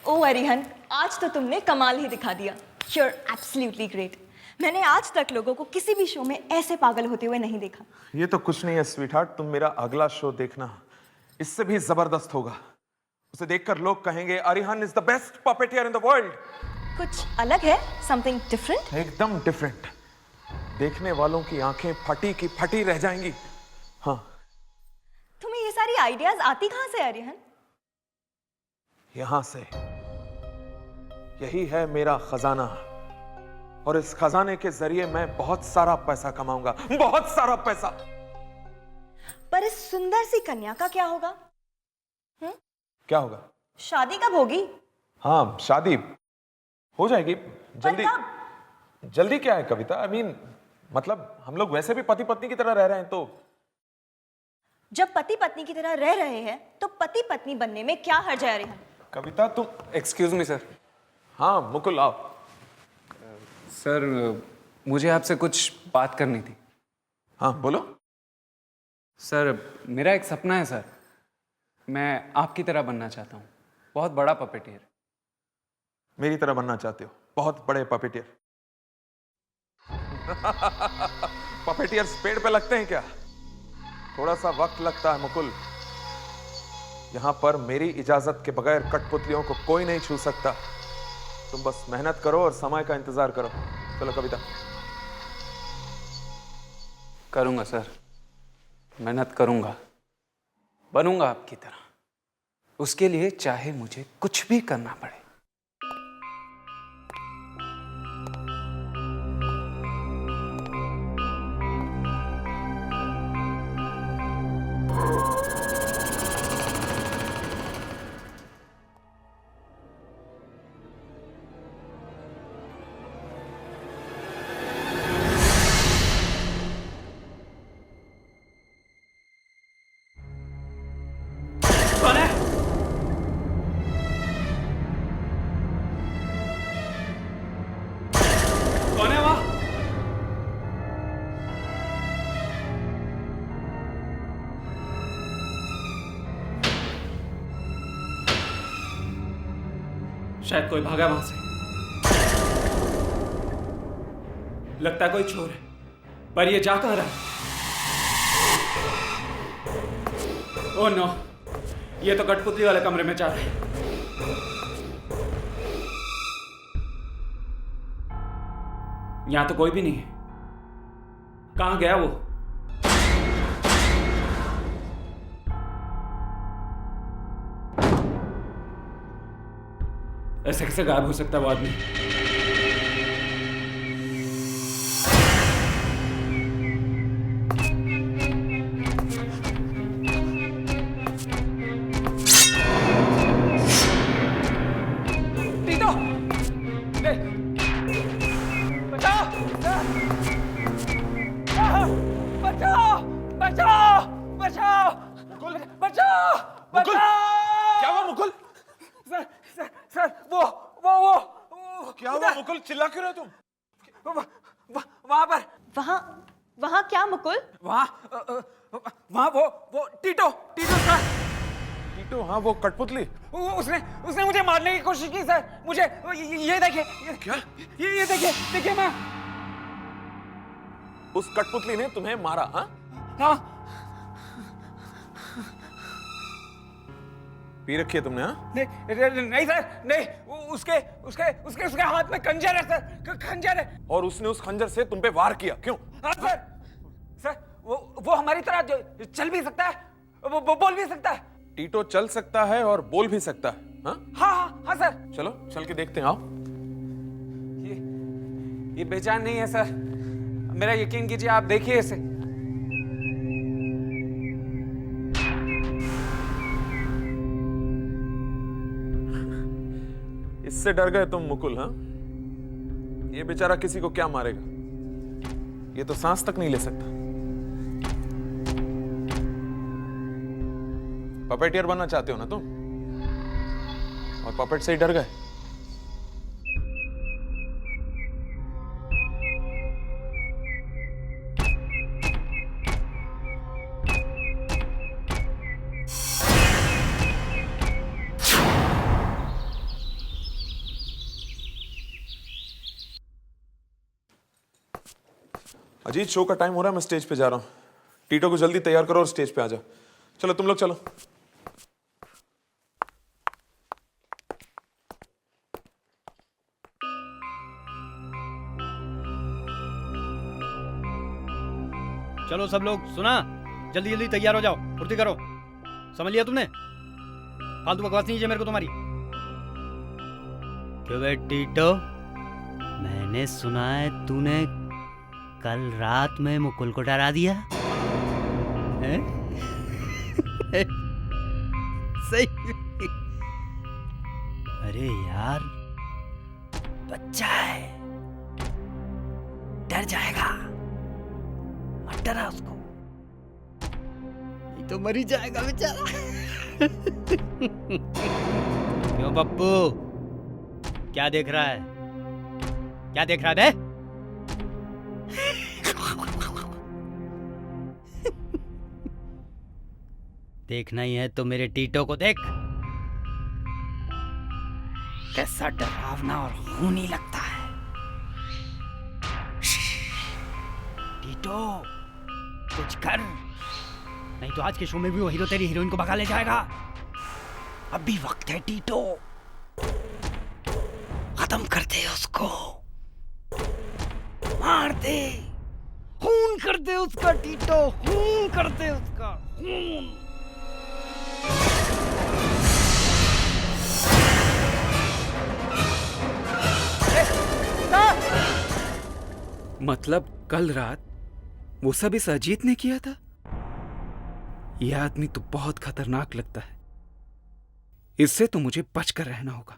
ओ अरिहन, आज तो तुमने कमाल ही दिखा दिया। You're absolutely great. मैंने आज तक लोगों को किसी भी शो में ऐसे पागल होते हुए नहीं देखा। ये तो कुछ नहीं है स्वीटहार्ट, तुम मेरा अगला शो देखना, इससे भी जबरदस्त होगा। उसे देखकर लोग कहेंगे Arihan is the best puppeteer in the world. कुछ अलग है, something different? एकदम डिफरेंट। देखने वालों की आंखें फटी की फटी रह जाएंगी। हाँ, तुम्हें ये सारी आइडियाज आती कहां से अरिहन? यहां से। यही है मेरा खजाना और इस खजाने के जरिए मैं बहुत सारा पैसा कमाऊंगा, बहुत सारा पैसा। पर इस सुंदर सी कन्या का क्या होगा? क्या होगा? शादी कब होगी? हाँ, शादी हो जाएगी जल्दी। जल्दी क्या है कविता? आई मीन मतलब हम लोग वैसे भी पति पत्नी की तरह रह रहे हैं, तो जब पति पत्नी की तरह रह रहे हैं तो पति पत्नी बनने में क्या हर्ज है अरिहन? कविता तुम। Excuse me sir. हाँ मुकुल आओ। सर मुझे आपसे कुछ बात करनी थी। हाँ बोलो। सर मेरा एक सपना है सर, मैं आपकी तरह बनना चाहता हूँ, बहुत बड़ा पपेटियर। मेरी तरह बनना चाहते हो? बहुत बड़े पपेटियर। पपेटियर्स पेड़ पे लगते हैं क्या? थोड़ा सा वक्त लगता है मुकुल। यहाँ पर मेरी इजाजत के बगैर कठपुतलियों को कोई नहीं छू सकता। तुम बस मेहनत करो और समय का इंतजार करो। चलो कविता। करूंगा सर, मेहनत करूंगा, बनूंगा आपकी तरह। उसके लिए चाहे मुझे कुछ भी करना पड़े। शायद कोई भागा वहां से। लगता है कोई चोर है, पर ये जा कहां रहा? ओह नो, ये तो कठपुतली वाले कमरे में जा रहा है। यहां तो कोई भी नहीं है। कहां गया वो? ऐसे कैसे गायब हो सकता है वो आदमी? टीटो, ले, बचाओ, बचाओ, बचाओ, बचाओ, मुकुल, बचाओ, मुकुल, बचाओ। क्या हुआ मुकुल? सर, वो क्या हुआ मुकुल? चिल्ला क्यों रहे तुम? वहां पर। वहाँ क्या मुकुल? वहाँ वो टीटो सर। टीटो? हाँ, वो कठपुतली। उसने मुझे मारने की कोशिश की सर। मुझे ये देखिए। क्या? ये देखिए मैं। उस कठपुतली ने तुम्हें मारा? हाँ। पी रखी है तुमने? हाँ? नहीं सर, नहीं। उसके हाथ में खंजर है सर, खंजर है। और उसने उस खंजर से तुम पे वार किया, क्यों? हाँ सर, वो हमारी तरह चल भी सकता है, वो बोल भी सकता है। टीटो चल सकता है और बोल भी सकता है? हाँ सर। चलो चल के देखते हैं, आओ। ये बेजान नहीं है सर, मेरा यकीन कीजिए, आप देखिए इसे। इससे डर गए तुम मुकुल? हाँ, ये बेचारा किसी को क्या मारेगा? ये तो सांस तक नहीं ले सकता। पपेटियर बनना चाहते हो ना तुम? और पपेट से ही डर गए? अजीत, शो का टाइम हो रहा है, मैं स्टेज पे जा रहा हूँ। टीटो को जल्दी तैयार करो और स्टेज पे आ जाओ। चलो तुम लोग चलो। चलो सब लोग, सुना? जल्दी जल्दी तैयार हो जाओ, फुर्ती करो। समझ लिया तुमने? फालतू बकवास नहीं चाहिए मेरे को तुम्हारी। क्यों बे टीटो, मैंने सुना है तूने कल रात में मुकुल को डरा दिया है? सही। अरे यार, बच्चा है, डर जाएगा, मत डरा उसको, नहीं तो मर ही जाएगा बेचारा। क्यों पप्पू, क्या देख रहा है? क्या देख रहा है? देखना ही है तो मेरे टीटो को देख, कैसा डरावना और खूनी लगता है। टीटो, कुछ कर, नहीं तो आज के शो में भी वो हीरो तेरी हीरोइन को भगा ले जाएगा। अभी वक्त है टीटो, खत्म कर दे उसको, मार दे, खून कर दे उसका टीटो, खून कर दे उसका खून। मतलब कल रात वो सब इस अजीत ने किया था? यह आदमी तो बहुत खतरनाक लगता है, इससे तो मुझे बचकर रहना होगा।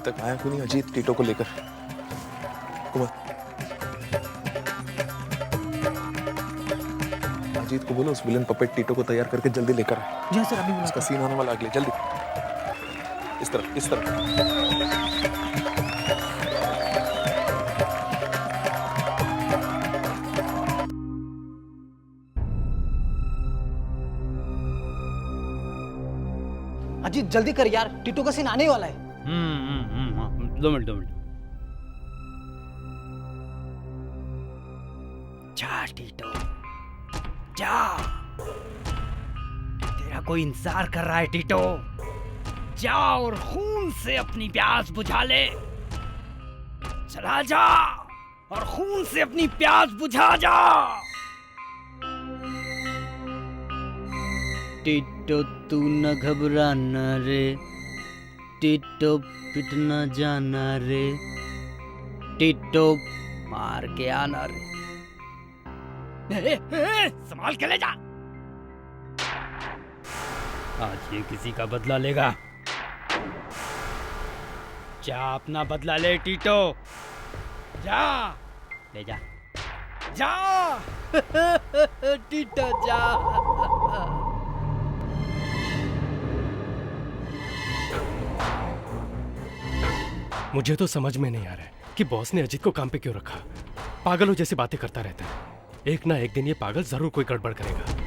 तक आया क्यों नहीं अजीत टीटो को लेकर? कुमार, अजीत को बोलो उस विलन पपेट टीटो को तैयार करके जल्दी लेकर आए। जी सर, अभी उसका सीन आने वाला, अगले जल्दी इस तरफ इस तरफ। अजीत जल्दी कर यार, टीटो का सीन आने वाला है। 2 मिनट 2 मिनट। जा टीटो जा, तेरा कोई इंतजार कर रहा है टीटो। जा और खून से अपनी प्यास बुझा ले। चला जा और खून से अपनी प्यास बुझा जा। टीटो तू न घबराना रे, टीटो पिटना जाना रे, टीटो मार के आना रे। संभाल के ले जा। आज ये किसी का बदला लेगा। जा अपना बदला ले टीटो, जा ले जा जा। टीटो जा। मुझे तो समझ में नहीं आ रहा है कि बॉस ने अजीत को काम पे क्यों रखा। पागलों जैसी बातें करता रहता है। एक ना एक दिन ये पागल जरूर कोई गड़बड़ करेगा।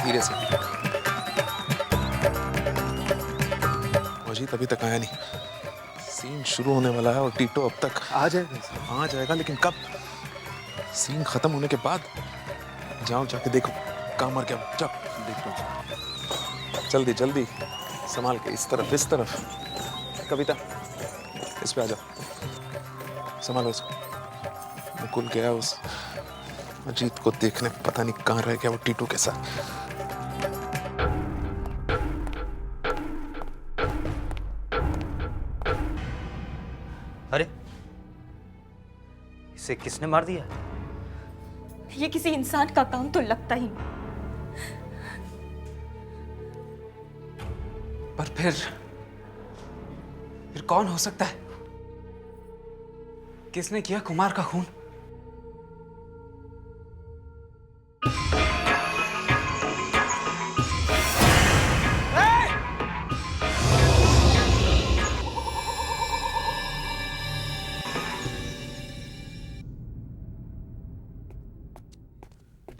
धीरे से। अजीत अभी तक आया नहीं। सीन शुरू होने वाला है और टीटो अब तक आ जाएगा, लेकिन कब? सीन खत्म होने के बाद। जाओ जाके देखो कहाँ मर गया। जाओ देखो, जल्दी जल्दी संभाल के। इस तरफ कविता, इस पे आ जाओ, संभालो इसको। मुकुल गया उस अजीत को देखने, पता नहीं कहाँ रह गया वो टीटू के साथ। अरे इसे किसने मार दिया? ये किसी इंसान का काम तो लगता ही नहीं। पर फिर कौन हो सकता है? किसने किया कुमार का खून?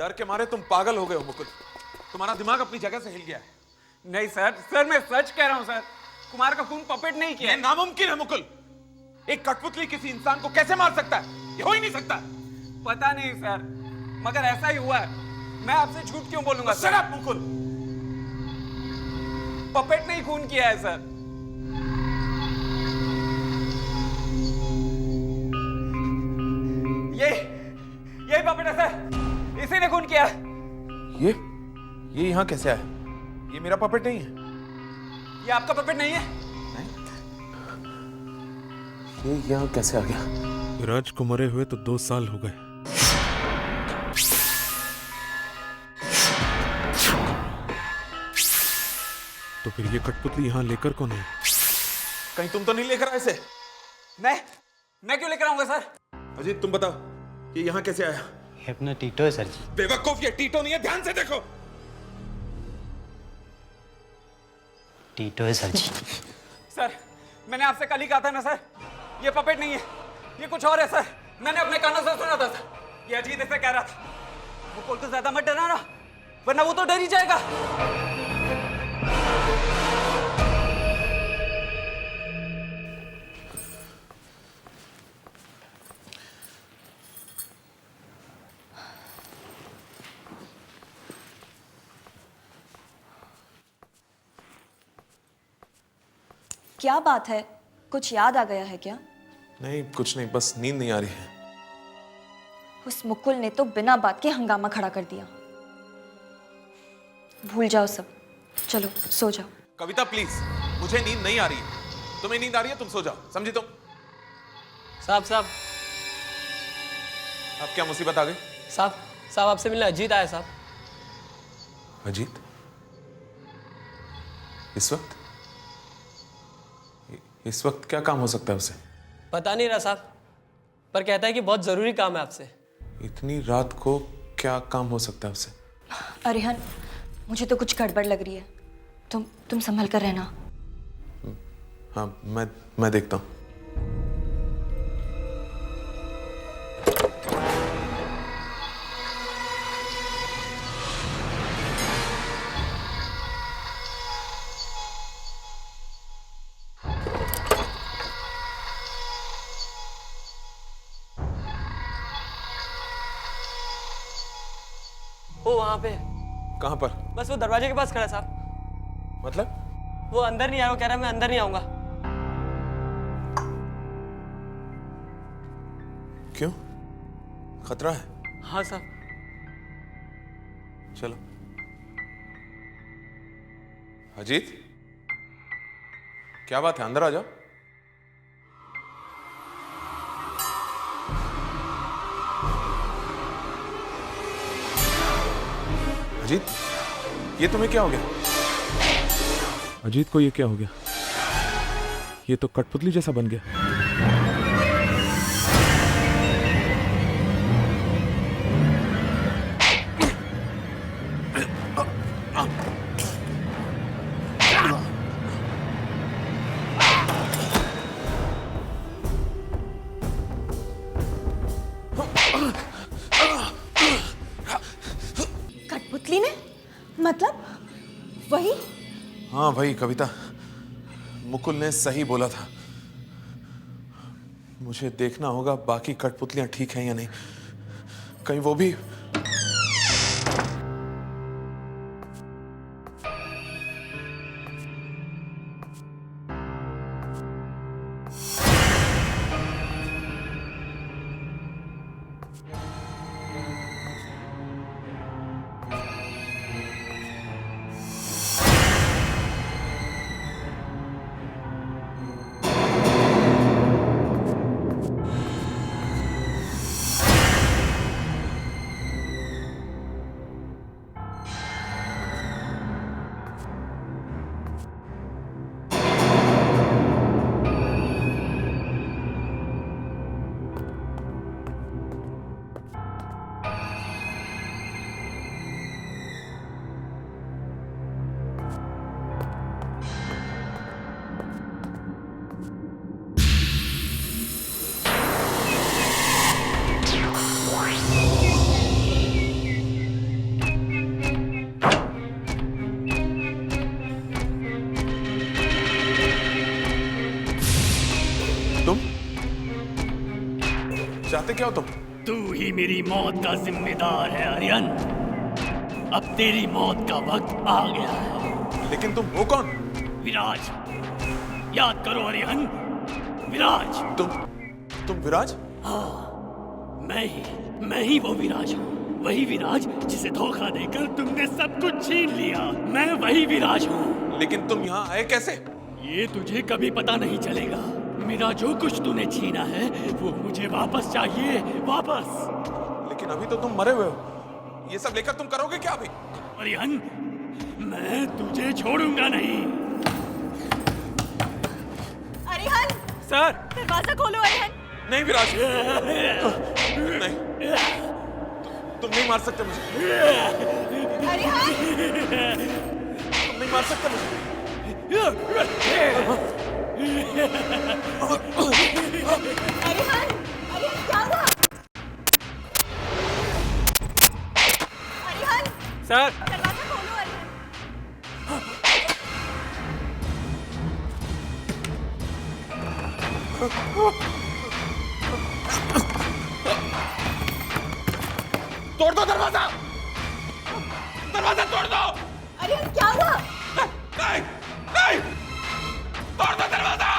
डर के मारे तुम पागल हो गए हो मुकुल। तुम्हारा दिमाग अपनी जगह से हिल गया है। नहीं सर, सर मैं सच कह रहा हूं सर। कुमार का खून पपेट नहीं किया। ये नामुमकिन है मुकुल। एक कठपुतली किसी इंसान को कैसे मार सकता है? ये हो ही नहीं सकता। पता नहीं सर, मगर ऐसा ही हुआ है। मैं आपसे झूठ क्यों बोलूंगा sir? Shut up Mukul. Puppet ने ही खून किया है सर। यही पपेट है सर, इसी ने खून किया। ये यहाँ कैसे आया? ये मेरा पपेट नहीं है। ये आपका पपेट नहीं है? ये यहाँ कैसे आ गया? राज को मरे हुए तो 2 साल हो गए। तो फिर ये कठपुतली यहाँ लेकर कौन है? कहीं तुम तो नहीं लेकर आए इसे? मैं क्यों लेकर आऊंगा सर? अजीत तुम बताओ, ये यहाँ कैसे आया? ये अपना टीटो है सर जी। बेवकूफ, ये टीटो नहीं है, ध्यान से देखो। टीटो है सर जी। सर मैंने आपसे कल ही कहा था ना सर, ये पपेट नहीं है, ये कुछ और है सर। मैंने अपने कानों से सुना था सर। ये अजीत ऐसे कह रहा था। मुकुल को ज्यादा मत डराना, वरना वो तो डर ही जाएगा। क्या बात है, कुछ याद आ गया है क्या? नहीं कुछ नहीं, बस नींद नहीं आ रही है। उस मुकुल ने तो बिना बात के हंगामा खड़ा कर दिया। भूल जाओ सब, चलो सो जाओ। कविता प्लीज, मुझे नींद नहीं आ रही है। तुम्हें नींद आ रही है, तुम सो जाओ, समझी तुम? साहब अब क्या मुसीबत आ गई? साहब आपसे मिलने अजीत आया साहब। अजीत? इस वक्त क्या काम हो सकता है उसे? पता नहीं रहा साहब, पर कहता है कि बहुत जरूरी काम है आपसे। इतनी रात को क्या काम हो सकता है उसे? अरिहन, मुझे तो कुछ गड़बड़ लग रही है। तुम संभल कर रहना। हाँ मैं देखता हूँ। वो वहां पे। कहाँ पर? बस वो दरवाजे के पास खड़ा है साहब। मतलब? वो अंदर नहीं आ रहा, वो कह रहा है मैं अंदर नहीं आऊंगा। क्यों? खतरा है? हाँ साहब। चलो। अजीत, क्या बात है? अंदर आ जाओ। अजीत, ये तुम्हें क्या हो गया? अजीत को ये क्या हो गया? ये तो कठपुतली जैसा बन गया। कठपुतली ने? मतलब वही? हाँ भाई कविता, मुकुल ने सही बोला था। मुझे देखना होगा बाकी कठपुतलियां ठीक हैं या नहीं। कहीं वो भी। चाहते क्या हो तुम? तू ही मेरी मौत का जिम्मेदार है आर्यन। अब तेरी मौत का वक्त आ गया है। लेकिन तुम हो कौन? विराज, याद करो आर्यन, विराज। तुम विराज? हाँ, मैं ही वो विराज हूँ। वही विराज जिसे धोखा देकर तुमने सब कुछ छीन लिया। मैं वही विराज हूँ। लेकिन तुम यहाँ आए कैसे? ये तुझे कभी पता नहीं चलेगा। मेरा जो कुछ तूने छीना है वो मुझे वापस चाहिए, वापस। लेकिन अभी तो तुम मरे हुए हो। ये सब लेकर तुम करोगे क्या अभी? आर्यन, मैं तुझे छोड़ूंगा नहीं। अरिहन! सर! दरवाजा खोलो अरिहन! नहीं विराज, नहीं, तुम नहीं मार सकते मुझे। अरिहन! तुम नहीं मार सकते मुझे। अरिहन! अरिहन क्या हुआ? अरिहन! सर! दरवाजा खोलो अरिहन! तोड़ दो दरवाजा! दरवाजा तोड़ दो! अरिहन क्या हुआ? नहीं! नहीं! तोड़ दो दरवाजा!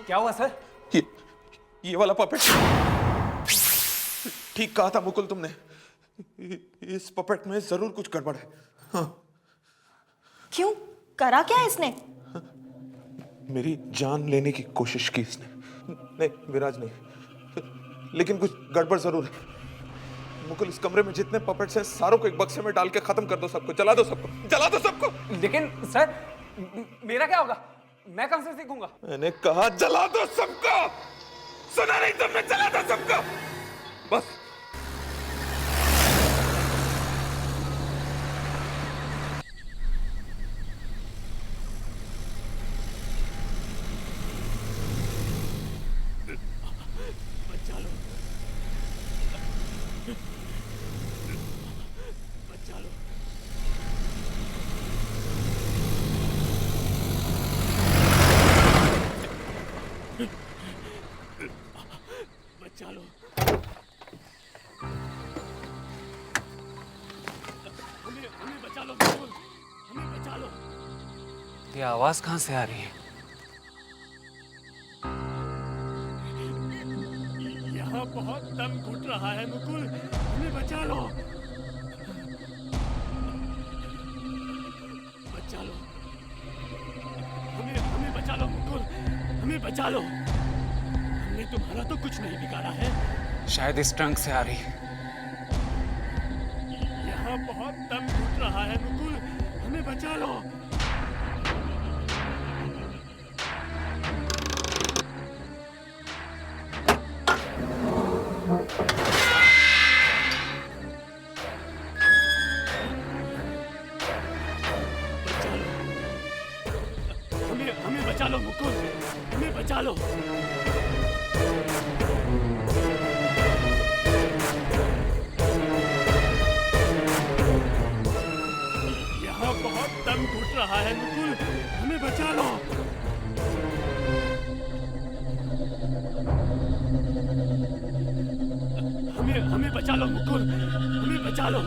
क्या हुआ सर? ये वाला पपेट। ठीक कहा था मुकुल तुमने। इस पपेट में जरूर कुछ गड़बड़ है। हाँ। क्यों? करा क्या इसने? मेरी जान लेने की कोशिश की इसने। नहीं विराज नहीं, लेकिन कुछ गड़बड़ जरूर है। मुकुल, इस कमरे में जितने पपेट्स हैं सारों को एक बक्से में डाल के खत्म कर दो सबको, जला दो सबको, जला दो सबको। लेकिन सर, मेरा क्या होगा? मैं कहां से सीखूंगा? मैंने कहा जला दो सबको। सुना नहीं तुमने? जला दो सबको बस। बचा लो। हमें बचा लो, बिल्कुल। हमें बचा लो। ये आवाज कहां से आ रही है? यहाँ बहुत दम घुट रहा है मुकुल, हमें बचा लो। बचा लो। हमें बचा लो मुकुल, हमें बचा लो। हमने तुम्हारा तो कुछ नहीं बिगाड़ा है। शायद इस ट्रंक से आ रही है। यहाँ बहुत दम घुट रहा है मुकुल, हमें बचा लो। हमें बचा लो मुकुल, हमें बचा लो। यहाँ बहुत दम घुट रहा है मुकुल, हमें बचा लो। हमें बचा लो मुकुल, हमें बचा लो।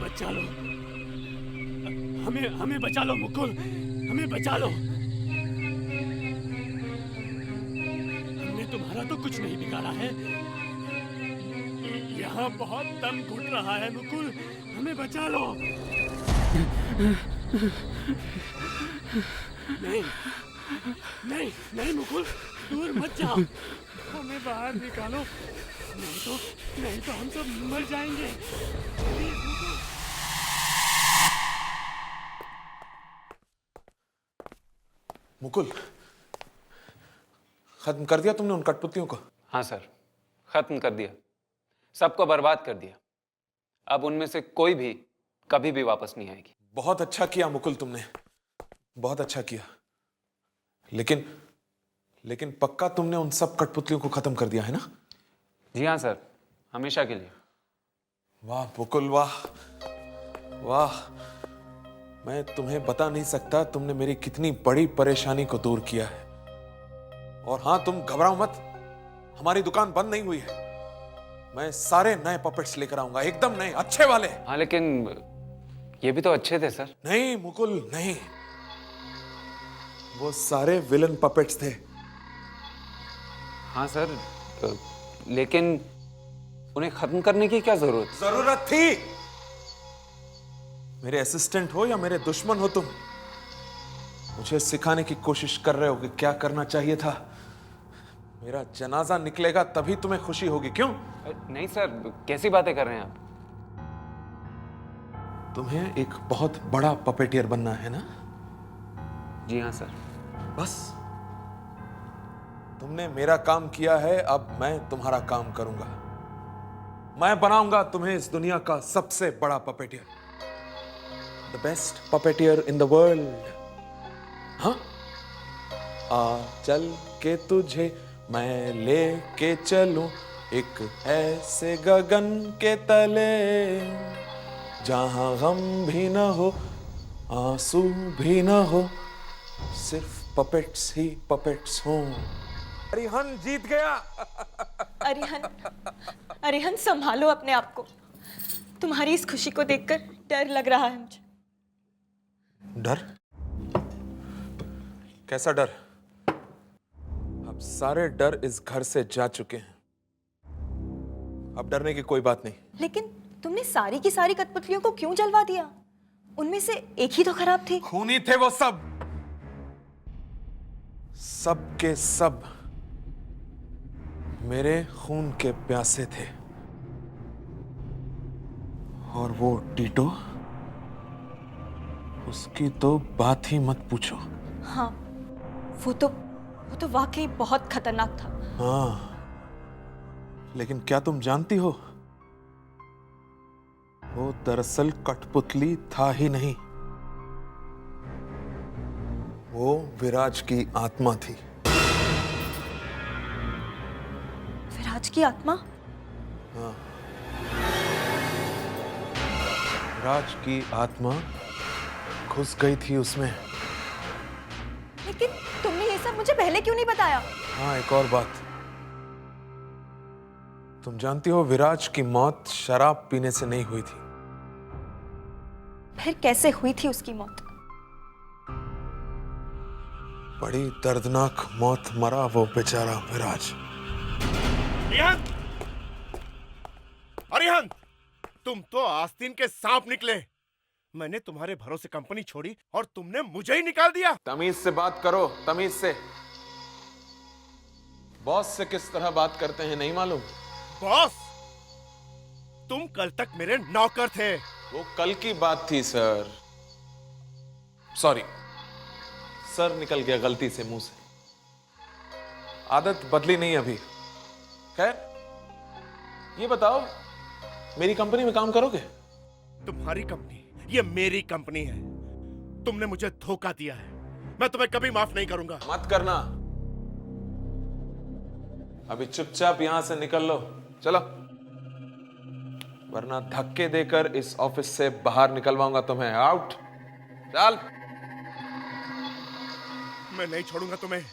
बचा लो। हमें बचा लो मुकुल, हमें बचा लो। हमने तुम्हारा तो कुछ नहीं बिगाड़ा है। यहाँ बहुत दम घुट रहा है मुकुल, हमें बचा लो। नहीं नहीं नहीं मुकुल, दूर मत जाओ। हमें बाहर निकालो, नहीं तो हम सब मर जाएंगे। प्लीज मुकुल। मुकुल, खत्म कर दिया तुमने उन कठपुतलियों को? हाँ सर, खत्म कर दिया। सबको बर्बाद कर दिया। अब उनमें से कोई भी कभी भी वापस नहीं आएगी। बहुत अच्छा किया मुकुल तुमने, बहुत अच्छा किया। लेकिन पक्का तुमने उन सब कठपुतलियों को खत्म कर दिया है ना? जी हाँ सर, हमेशा के लिए। वाह मुकुल वाह वाह, मैं तुम्हें बता नहीं सकता तुमने मेरी कितनी बड़ी परेशानी को दूर किया है। और हाँ, तुम घबराओ मत, हमारी दुकान बंद नहीं हुई है। मैं सारे नए पपेट्स लेकर आऊंगा, एकदम नए, अच्छे वाले। हाँ लेकिन ये भी तो अच्छे थे सर। नहीं मुकुल नहीं, वो सारे विलन पपेट्स थे। हाँ सर, लेकिन उन्हें खत्म करने की क्या जरूरत थी? मेरे असिस्टेंट हो या मेरे दुश्मन हो तुम, मुझे सिखाने की कोशिश कर रहे हो कि क्या करना चाहिए था। मेरा जनाजा निकलेगा तभी तुम्हें खुशी होगी, क्यों? नहीं सर, कैसी बातें कर रहे हैं आप? तुम्हें एक बहुत बड़ा पपेटियर बनना है ना? जी हाँ सर। बस तुमने मेरा काम किया है, अब मैं तुम्हारा काम करूंगा। मैं बनाऊंगा तुम्हें इस दुनिया का सबसे बड़ा puppeteer, the best puppeteer in the world. हाँ, आ चल के तुझे मैं लेके चलूं एक ऐसे गगन के तले, जहां गम भी ना हो आंसू भी ना हो, सिर्फ पपेट्स ही पपेट्स हों। अरिहन जीत गया। अरिहन संभालो अपने आप को। तुम्हारी इस खुशी को देखकर डर लग रहा है मुझे। डर? कैसा डर? अब सारे डर इस घर से जा चुके हैं, अब डरने की कोई बात नहीं। लेकिन तुमने सारी की सारी कठपुतलियों को क्यों जलवा दिया? उनमें से एक ही तो खराब थी। खूनी थे वो सब, सब के सब मेरे खून के प्यासे थे। और वो टीटो, उसकी तो बात ही मत पूछो। हाँ, वो तो वाकई बहुत खतरनाक था। हाँ, लेकिन क्या तुम जानती हो, वो दरअसल कठपुतली था ही नहीं, वो विराज की आत्मा थी। विराज की आत्मा? हाँ, विराज की आत्मा घुस गई थी उसमें। लेकिन तुमने ये सब मुझे पहले क्यों नहीं बताया? हाँ, एक और बात, तुम जानती हो विराज की मौत शराब पीने से नहीं हुई थी। फिर कैसे हुई थी उसकी मौत? बड़ी दर्दनाक मौत मरा वो बेचारा विराज। अरिहंत! अरिहंत! तुम तो आस्तीन के सांप निकले। मैंने तुम्हारे भरोसे कंपनी छोड़ी और तुमने मुझे ही निकाल दिया। तमीज से बात करो, तमीज से। बॉस से किस तरह बात करते हैं नहीं मालूम? बॉस, तुम कल तक मेरे नौकर थे। वो कल की बात थी सर, सॉरी, सर निकल गया गलती से मुंह से, आदत बदली नहीं अभी। खैर, ये बताओ, मेरी कंपनी में काम करोगे? तुम्हारी कंपनी? ये मेरी कंपनी है। तुमने मुझे धोखा दिया है, मैं तुम्हें कभी माफ नहीं करूंगा। मत करना, अभी चुपचाप यहां से निकल लो, चलो, वरना धक्के देकर इस ऑफिस से बाहर निकलवाऊंगा तुम्हें। आउट, चल। मैं नहीं छोड़ूंगा तुम्हें,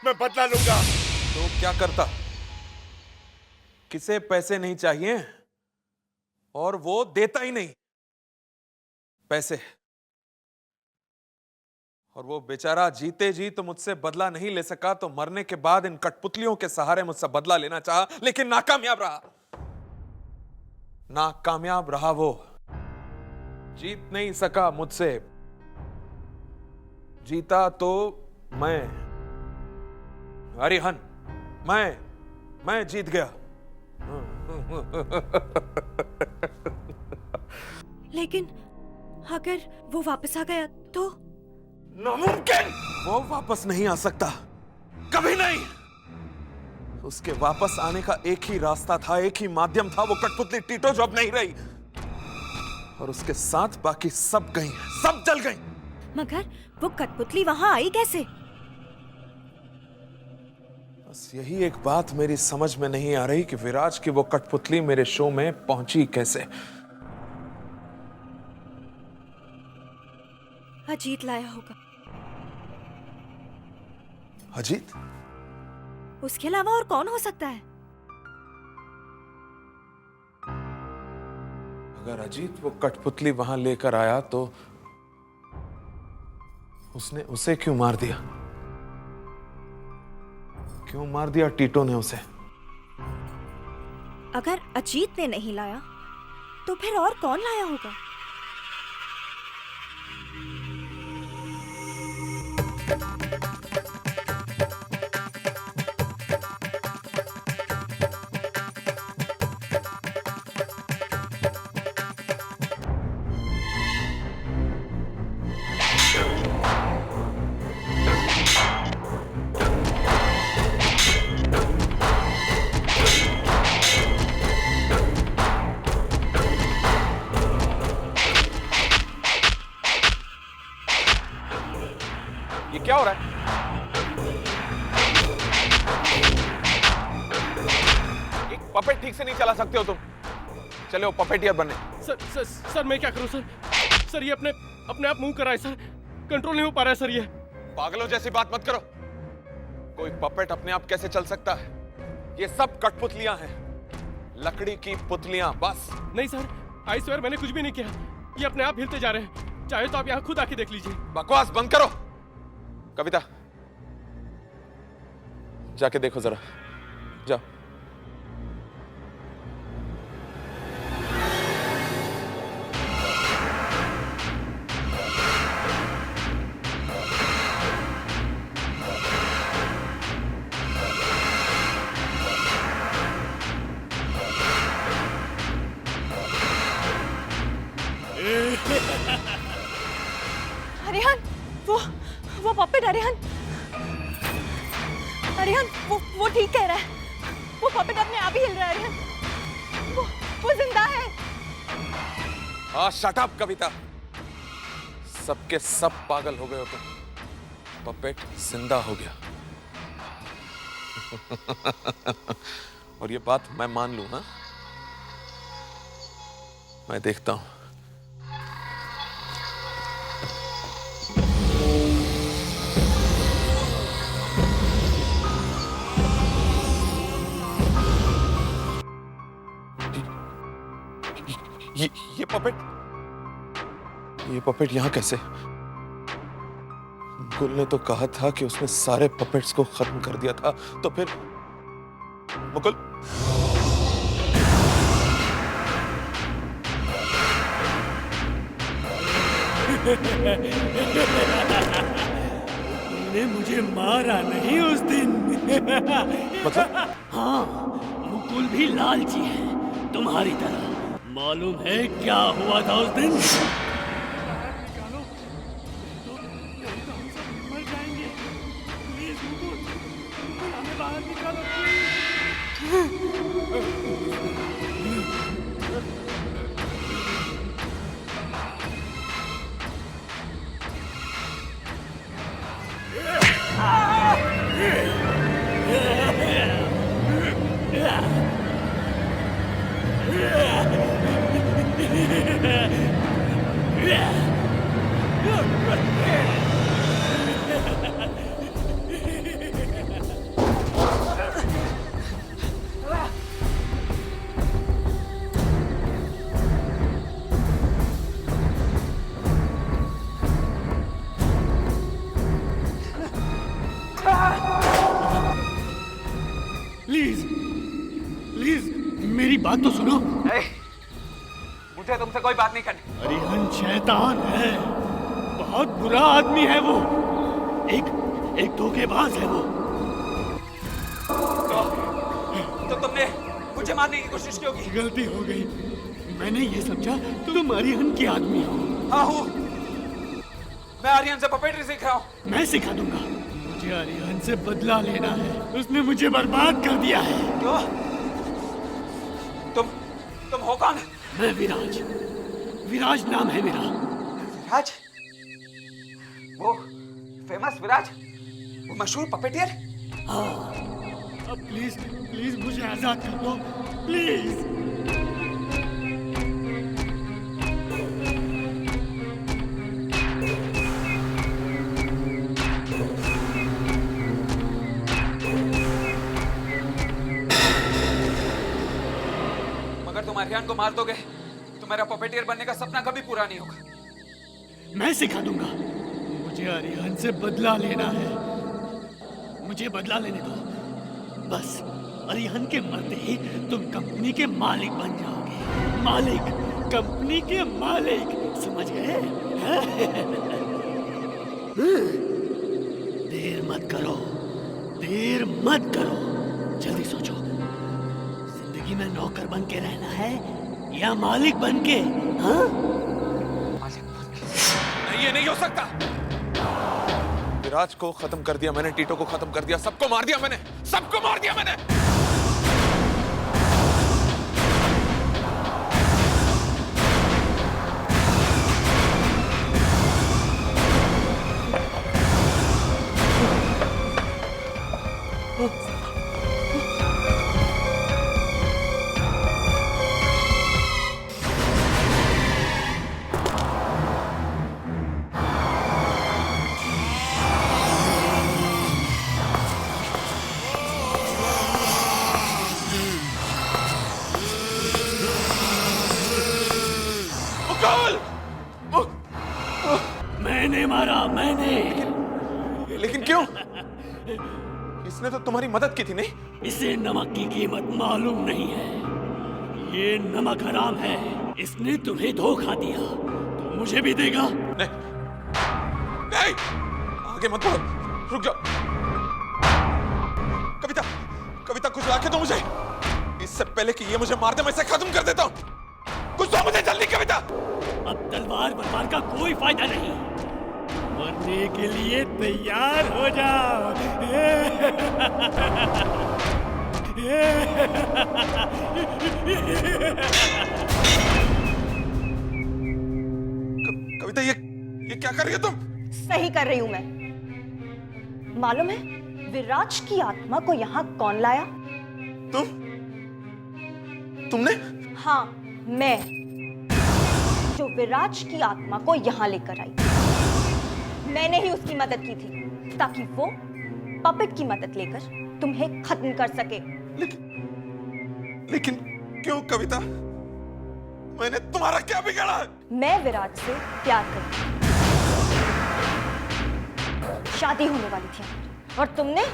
मैं बदला लूंगा। तो क्या करता? किसे पैसे नहीं चाहिए और वो देता ही नहीं पैसे, और वो बेचारा जीते जी तो मुझसे बदला नहीं ले सका, तो मरने के बाद इन कठपुतलियों के सहारे मुझसे बदला लेना चाहा, लेकिन नाकामयाब रहा। नाकामयाब रहा वो, जीत नहीं सका मुझसे। जीता तो मैं, अरिहन, मैं जीत गया। लेकिन अगर वो वापस आ गया तो? नामुमकिन! वो वापस नहीं आ सकता, कभी नहीं। उसके वापस आने का एक ही रास्ता था, एक ही माध्यम था, वो कठपुतली टीटो जो अब नहीं रही, और उसके साथ बाकी सब गई, सब जल गई। मगर वो कठपुतली वहां आई कैसे? बस यही एक बात मेरी समझ में नहीं आ रही कि विराज की वो कठपुतली मेरे शो में पहुंची कैसे। अजीत लाया होगा। अजीत? उसके अलावा और कौन हो सकता है? अगर अजीत वो कठपुतली वहां लेकर आया तो उसने उसे क्यों मार दिया? क्यों मार दिया टीटो ने उसे? अगर अजीत ने नहीं लाया तो फिर और कौन लाया होगा? क्या हो रहा है? एक पपेट ठीक से नहीं चला सकते हो तुम? चले हो पपेटियर बनने। सर मैं क्या करूं सर? सर ये अपने आप मूव कर रहा है सर, कंट्रोल नहीं हो पा रहा है सर ये। पागलों जैसी बात मत करो। कोई पपेट अपने आप कैसे चल सकता है? ये सब कठपुतलियां हैं, लकड़ी की पुतलियां बस। नहीं सर, आई स्वेयर मैंने कुछ भी नहीं किया। ये अपने आप हिलते जा रहे हैं। चाहे तो आप यहाँ खुद आके देख लीजिए। बकवास बंद करो। कविता, जाके देखो जरा, जाओ। अरिहन, वो पपेट अरिहन वो ठीक कह रहा है। वो पपेट अपने आप ही हिल रहा है अरिहन। वो जिंदा है। हाँ, शट अप कविता। सबके सब पागल हो गए हो तुम। पपेट जिंदा हो गया। और ये बात मैं मान लूं ना? मैं देखता हूं। ये पपेट यहां कैसे? गुल ने तो कहा था कि उसने सारे पपेट्स को खत्म कर दिया था, तो फिर मुकुल? तूने मुझे मारा नहीं उस दिन। मतलब? हाँ, मुकुल भी लालची है तुम्हारी तरह। मालूम है क्या हुआ था उस दिन? निकालो, नहीं तो हम सब मर जाएंगे। प्लीज मुकुल, हमें बाहर निकालो। प्लीज मेरी बात तो सुनो। मुझे तुमसे कोई बात नहीं करनी। अरिहन शैतान है, बहुत बुरा आदमी है वो। एक धोखेबाज है वो। तो तुमने मुझे मारने की कोशिश क्यों की? गलती हो गई। मैंने ये समझा तुम अरिहन की आदमी हो। हाँ हूँ। मैं अरिहन से पपेटरी सीख रहा हूँ। मैं सिखा दूंगा। मुझे अरिहन से बदला लेना है। उसने मुझे बर्बाद कर दिया है। क्यों? तुम हो कौन? मैं विराज नाम है मेरा। विराज? वो फेमस विराज? वो मशहूर पपेटियर? हाँ, प्लीज प्लीज मुझे आजाद कर दो प्लीज। मगर तुम अरियान को मार दोगे तो मेरा पपेटियर बनने का सपना कभी पूरा नहीं होगा। मैं सिखा दूंगा। मुझे अरियान से बदला लेना है, मुझे बदला लेने दो बस। अरियान के मरते ही तुम कंपनी के मालिक बन जाओगे। मालिक, कंपनी के मालिक, समझ गए? देर मत करो, देर मत करो, जल्दी सोचो। जिंदगी में नौकर बन के रहना है या मालिक बन के? हाँ? नहीं, ये नहीं हो सकता। विराज को खत्म कर दिया मैंने, टीटो को खत्म कर दिया, सबको मार दिया मैंने, सबको मार दिया मैंने। मैंने मारा, मैंने। लेकिन क्यों? इसने तो तुम्हारी मदद की थी नहीं? इसे नमक की कीमत मालूम नहीं है। ये नमक हराम है। इसने तुम्हें धोखा दिया तो मुझे भी देगा। नहीं, आगे मत बढ़ो, रुक जाओ। कविता, कविता कुछ लाके दो मुझे। इससे पहले कि ये मुझे मार दे मैं इसे खत्म कर देता हूँ। कुछ दो मुझे जल्दी कविता। अब तलवार बरबार का कोई फायदा नहीं। मरने के लिए तैयार हो जाओ। कविता ये क्या कर रही हो तुम? सही कर रही हूं मैं। मालूम है विराज की आत्मा को यहाँ कौन लाया? तुमने? हाँ, मैं, जो विराज की आत्मा को यहाँ लेकर आई। मैंने ही उसकी मदद की थी ताकि वो पपेट की मदद लेकर तुम्हें खत्म कर सके। लेकिन क्यों कविता? मैंने तुम्हारा क्या बिगाड़ा? मैं विराज से प्यार करती हूँ। शादी होने वाली थी और तुमने?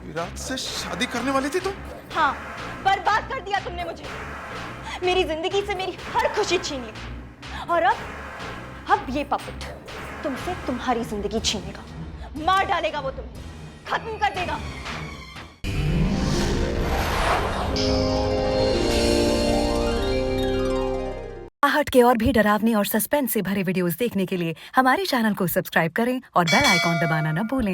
विराज से शादी करने वाली थी तुम? हाँ, बर्बाद कर दिया तुमने मुझे। मेरी जिंदगी से मेरी हर खुशी छीन ली। और अब ये पपेट तुमसे तुम्हारी जिंदगी छीनेगा, मार डालेगा, वो तुम्हें खत्म कर देगा। आहट के और भी डरावने और सस्पेंस से भरे वीडियोस देखने के लिए हमारे चैनल को सब्सक्राइब करें और बेल आइकॉन दबाना न भूलें।